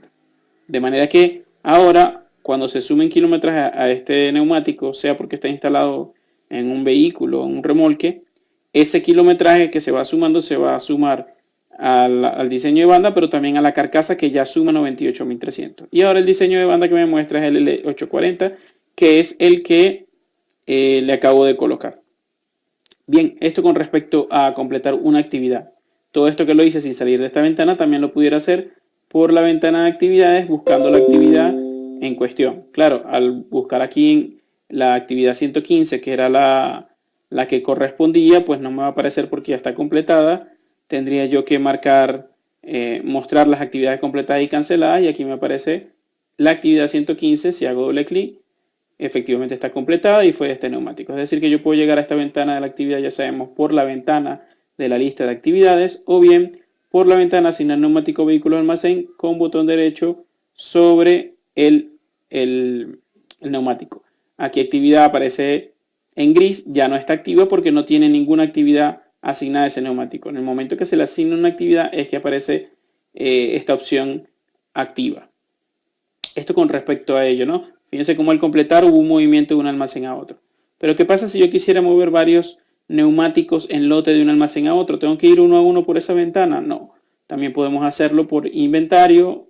De manera que ahora, cuando se sumen kilometraje a este neumático, sea porque está instalado en un vehículo o en un remolque, ese kilometraje que se va sumando se va a sumar al diseño de banda, pero también a la carcasa que ya suma 98.300. Y ahora el diseño de banda que me muestra es el L840, que es el que le acabo de colocar. Bien, esto con respecto a completar una actividad. Todo esto que lo hice sin salir de esta ventana también lo pudiera hacer por la ventana de actividades buscando la actividad en cuestión. Claro, al buscar aquí en la actividad 115, que era la que correspondía, pues no me va a aparecer porque ya está completada. Tendría yo que marcar, mostrar las actividades completadas y canceladas, y aquí me aparece la actividad 115. Si hago doble clic, efectivamente está completada y fue este neumático. Es decir, que yo puedo llegar a esta ventana de la actividad, ya sabemos, por la ventana de la lista de actividades o bien por la ventana asignar neumático vehículo almacén con botón derecho sobre el neumático. Aquí actividad aparece en gris, ya no está activa porque no tiene ninguna actividad asignada a ese neumático. En el momento que se le asigna una actividad es que aparece esta opción activa. Esto con respecto a ello, ¿no? Fíjense cómo al completar hubo un movimiento de un almacén a otro. Pero ¿qué pasa si yo quisiera mover varios neumáticos en lote de un almacén a otro? ¿Tengo que ir uno a uno por esa ventana? No. También podemos hacerlo por inventario,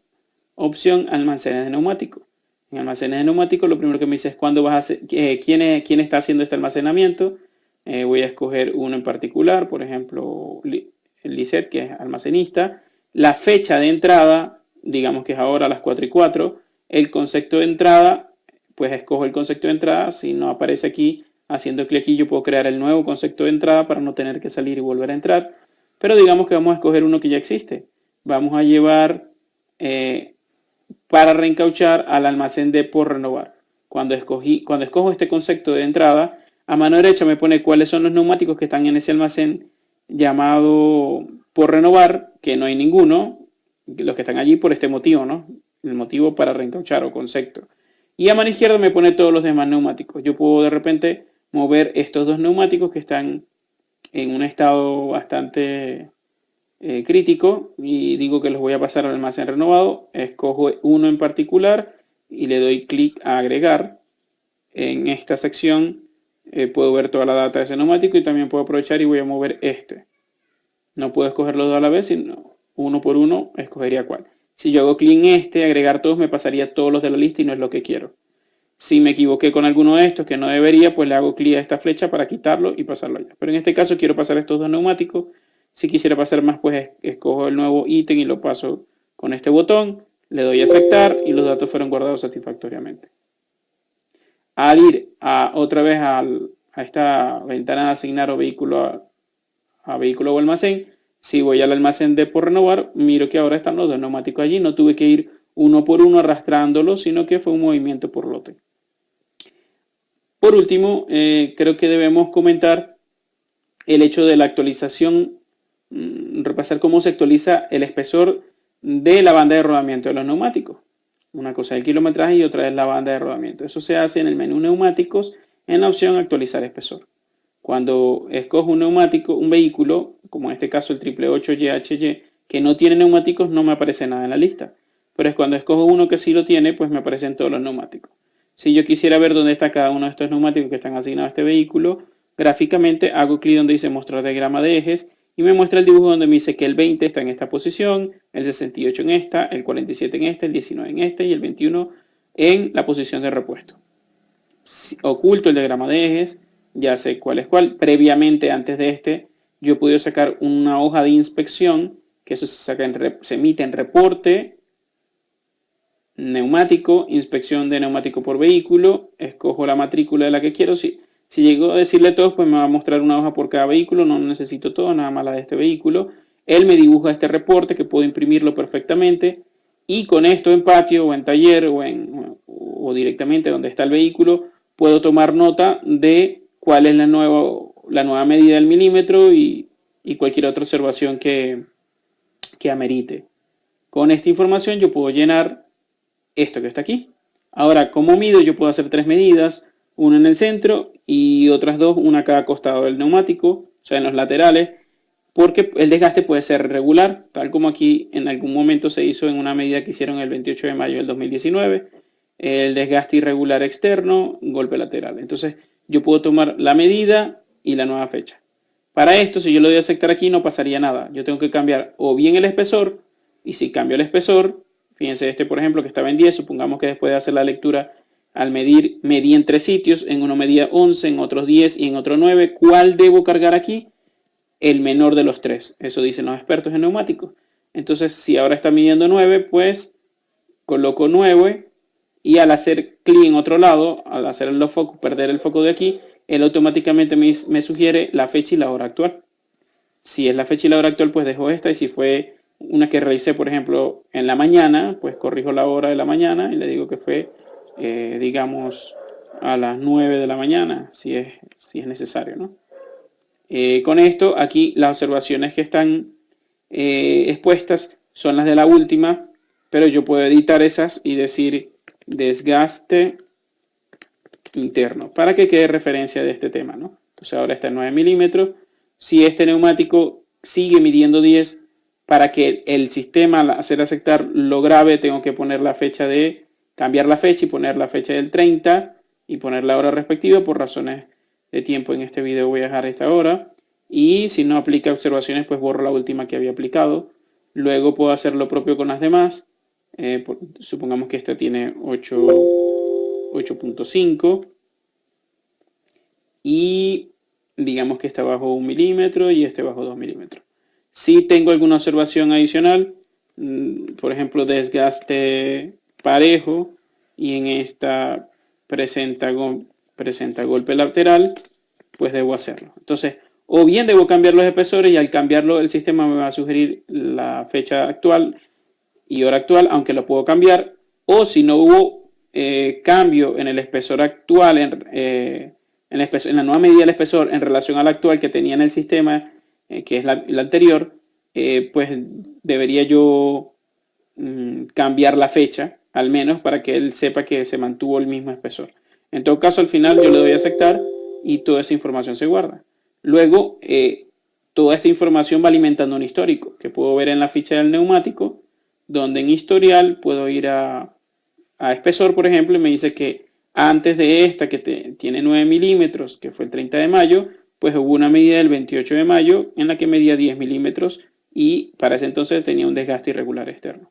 opción, almacenes de neumáticos. En almacenes de neumáticos lo primero que me dice es cuándo vas a hacer, quién está haciendo este almacenamiento. Voy a escoger uno en particular, por ejemplo, Lisette, que es almacenista. La fecha de entrada, digamos que es ahora a las 4:04. El concepto de entrada, pues escojo el concepto de entrada. Si no aparece aquí, haciendo clic aquí yo puedo crear el nuevo concepto de entrada para no tener que salir y volver a entrar. Pero digamos que vamos a escoger uno que ya existe. Vamos a llevar para reencauchar al almacén de por renovar. Cuando escojo este concepto de entrada, a mano derecha me pone cuáles son los neumáticos que están en ese almacén llamado por renovar, que no hay ninguno, los que están allí por este motivo, ¿no? El motivo para reencauchar o concepto. Y a mano izquierda me pone todos los demás neumáticos. Yo puedo de repente mover estos dos neumáticos que están en un estado bastante crítico y digo que los voy a pasar al almacén renovado. Escojo uno en particular y le doy clic a agregar. En esta sección puedo ver toda la data de ese neumático y también puedo aprovechar y voy a mover este. No puedo escoger los dos a la vez, sino uno por uno escogería cuál. Si yo hago clic en este, agregar todos, me pasaría todos los de la lista y no es lo que quiero. Si me equivoqué con alguno de estos que no debería, pues le hago clic a esta flecha para quitarlo y pasarlo allá. Pero en este caso quiero pasar estos dos neumáticos. Si quisiera pasar más, pues escojo el nuevo ítem y lo paso con este botón. Le doy a aceptar y los datos fueron guardados satisfactoriamente. Al ir otra vez a esta ventana de asignar o vehículo a vehículo o almacén, si voy al almacén de por renovar, miro que ahora están los dos neumáticos allí. No tuve que ir uno por uno arrastrándolos, sino que fue un movimiento por lote. Por último, creo que debemos comentar el hecho de la actualización, repasar cómo se actualiza el espesor de la banda de rodamiento de los neumáticos. Una cosa es el kilometraje y otra es la banda de rodamiento. Eso se hace en el menú neumáticos en la opción actualizar espesor. Cuando escojo un neumático, un vehículo, como en este caso el 888YHY, que no tiene neumáticos, no me aparece nada en la lista. Pero es cuando escojo uno que sí lo tiene, pues me aparecen todos los neumáticos. Si yo quisiera ver dónde está cada uno de estos neumáticos que están asignados a este vehículo, gráficamente hago clic donde dice mostrar diagrama de ejes y me muestra el dibujo donde me dice que el 20 está en esta posición, el 68 en esta, el 47 en esta, el 19 en este y el 21 en la posición de repuesto. Si oculto el diagrama de ejes, ya sé cuál es cuál. Previamente, antes de este, yo he podido sacar una hoja de inspección, que eso se emite en reporte, neumático, inspección de neumático por vehículo, escojo la matrícula de la que quiero. Si llego a decirle todos, pues me va a mostrar una hoja por cada vehículo, no necesito todo, nada más la de este vehículo. Él me dibuja este reporte que puedo imprimirlo perfectamente y con esto en patio o en taller o directamente donde está el vehículo, puedo tomar nota de cuál es la nueva medida del milímetro y cualquier otra observación que amerite. Con esta información yo puedo llenar esto que está aquí. Ahora, como mido, yo puedo hacer tres medidas, una en el centro y otras dos, una a cada costado del neumático, o sea, en los laterales. porque el desgaste puede ser regular, tal como aquí en algún momento se hizo en una medida que hicieron el 28 de mayo del 2019, el desgaste irregular externo, golpe lateral. Entonces yo puedo tomar la medida y la nueva fecha. Para esto, si yo lo doy a aceptar aquí, no pasaría nada. Yo tengo que cambiar o bien el espesor, y si cambio el espesor, fíjense este por ejemplo que estaba en 10, supongamos que después de hacer la lectura al medir, medí en 3 sitios, en uno medía 11, en otros 10 y en otro 9. ¿Cuál debo cargar aquí? El menor de los 3. Eso dicen los expertos en neumáticos. Entonces, si ahora está midiendo 9, pues coloco 9 y al hacer clic en otro lado, al hacer los focos, perder el foco de aquí, él automáticamente me sugiere la fecha y la hora actual. Si es la fecha y la hora actual, pues dejo esta, y si fue una que realicé, por ejemplo, en la mañana, pues corrijo la hora de la mañana y le digo que fue, digamos, a las 9 de la mañana, si es necesario, ¿no? Con esto, aquí las observaciones que están expuestas son las de la última, pero yo puedo editar esas y decir desgaste interno para que quede referencia de este tema, ¿no? Entonces ahora está en 9 milímetros. Si este neumático sigue midiendo 10, para que el sistema al hacer aceptar lo grabe, tengo que poner la fecha cambiar la fecha y poner la fecha del 30 y poner la hora respectiva. Por razones de tiempo en este video voy a dejar esta hora, y si no aplica observaciones, pues borro la última que había aplicado. Luego puedo hacer lo propio con las demás. Supongamos que esta tiene 8.5 y digamos que está bajo 1 milímetro y este bajo 2 milímetros. Si tengo alguna observación adicional, por ejemplo desgaste parejo, y en esta presenta golpe lateral, pues debo hacerlo. Entonces, o bien debo cambiar los espesores, y al cambiarlo el sistema me va a sugerir la fecha actual y hora actual, aunque lo puedo cambiar, o si no hubo cambio en el espesor actual, en la nueva medida del espesor en relación al actual que tenía en el sistema, que es la anterior, pues debería yo cambiar la fecha, al menos para que él sepa que se mantuvo el mismo espesor. En todo caso, al final yo le doy a aceptar y toda esa información se guarda. Luego, toda esta información va alimentando un histórico que puedo ver en la ficha del neumático, donde en historial puedo ir a espesor, por ejemplo, y me dice que antes de esta, que tiene 9 milímetros, que fue el 30 de mayo, pues hubo una medida del 28 de mayo en la que medía 10 milímetros y para ese entonces tenía un desgaste irregular externo.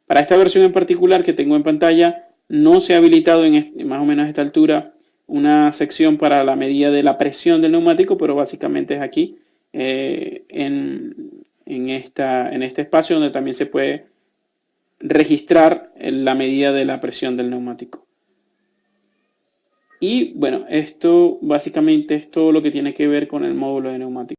Para esta versión en particular que tengo en pantalla, no se ha habilitado más o menos a esta altura una sección para la medida de la presión del neumático, pero básicamente es aquí, en este espacio donde también se puede registrar la medida de la presión del neumático. Y bueno, esto básicamente es todo lo que tiene que ver con el módulo de neumático.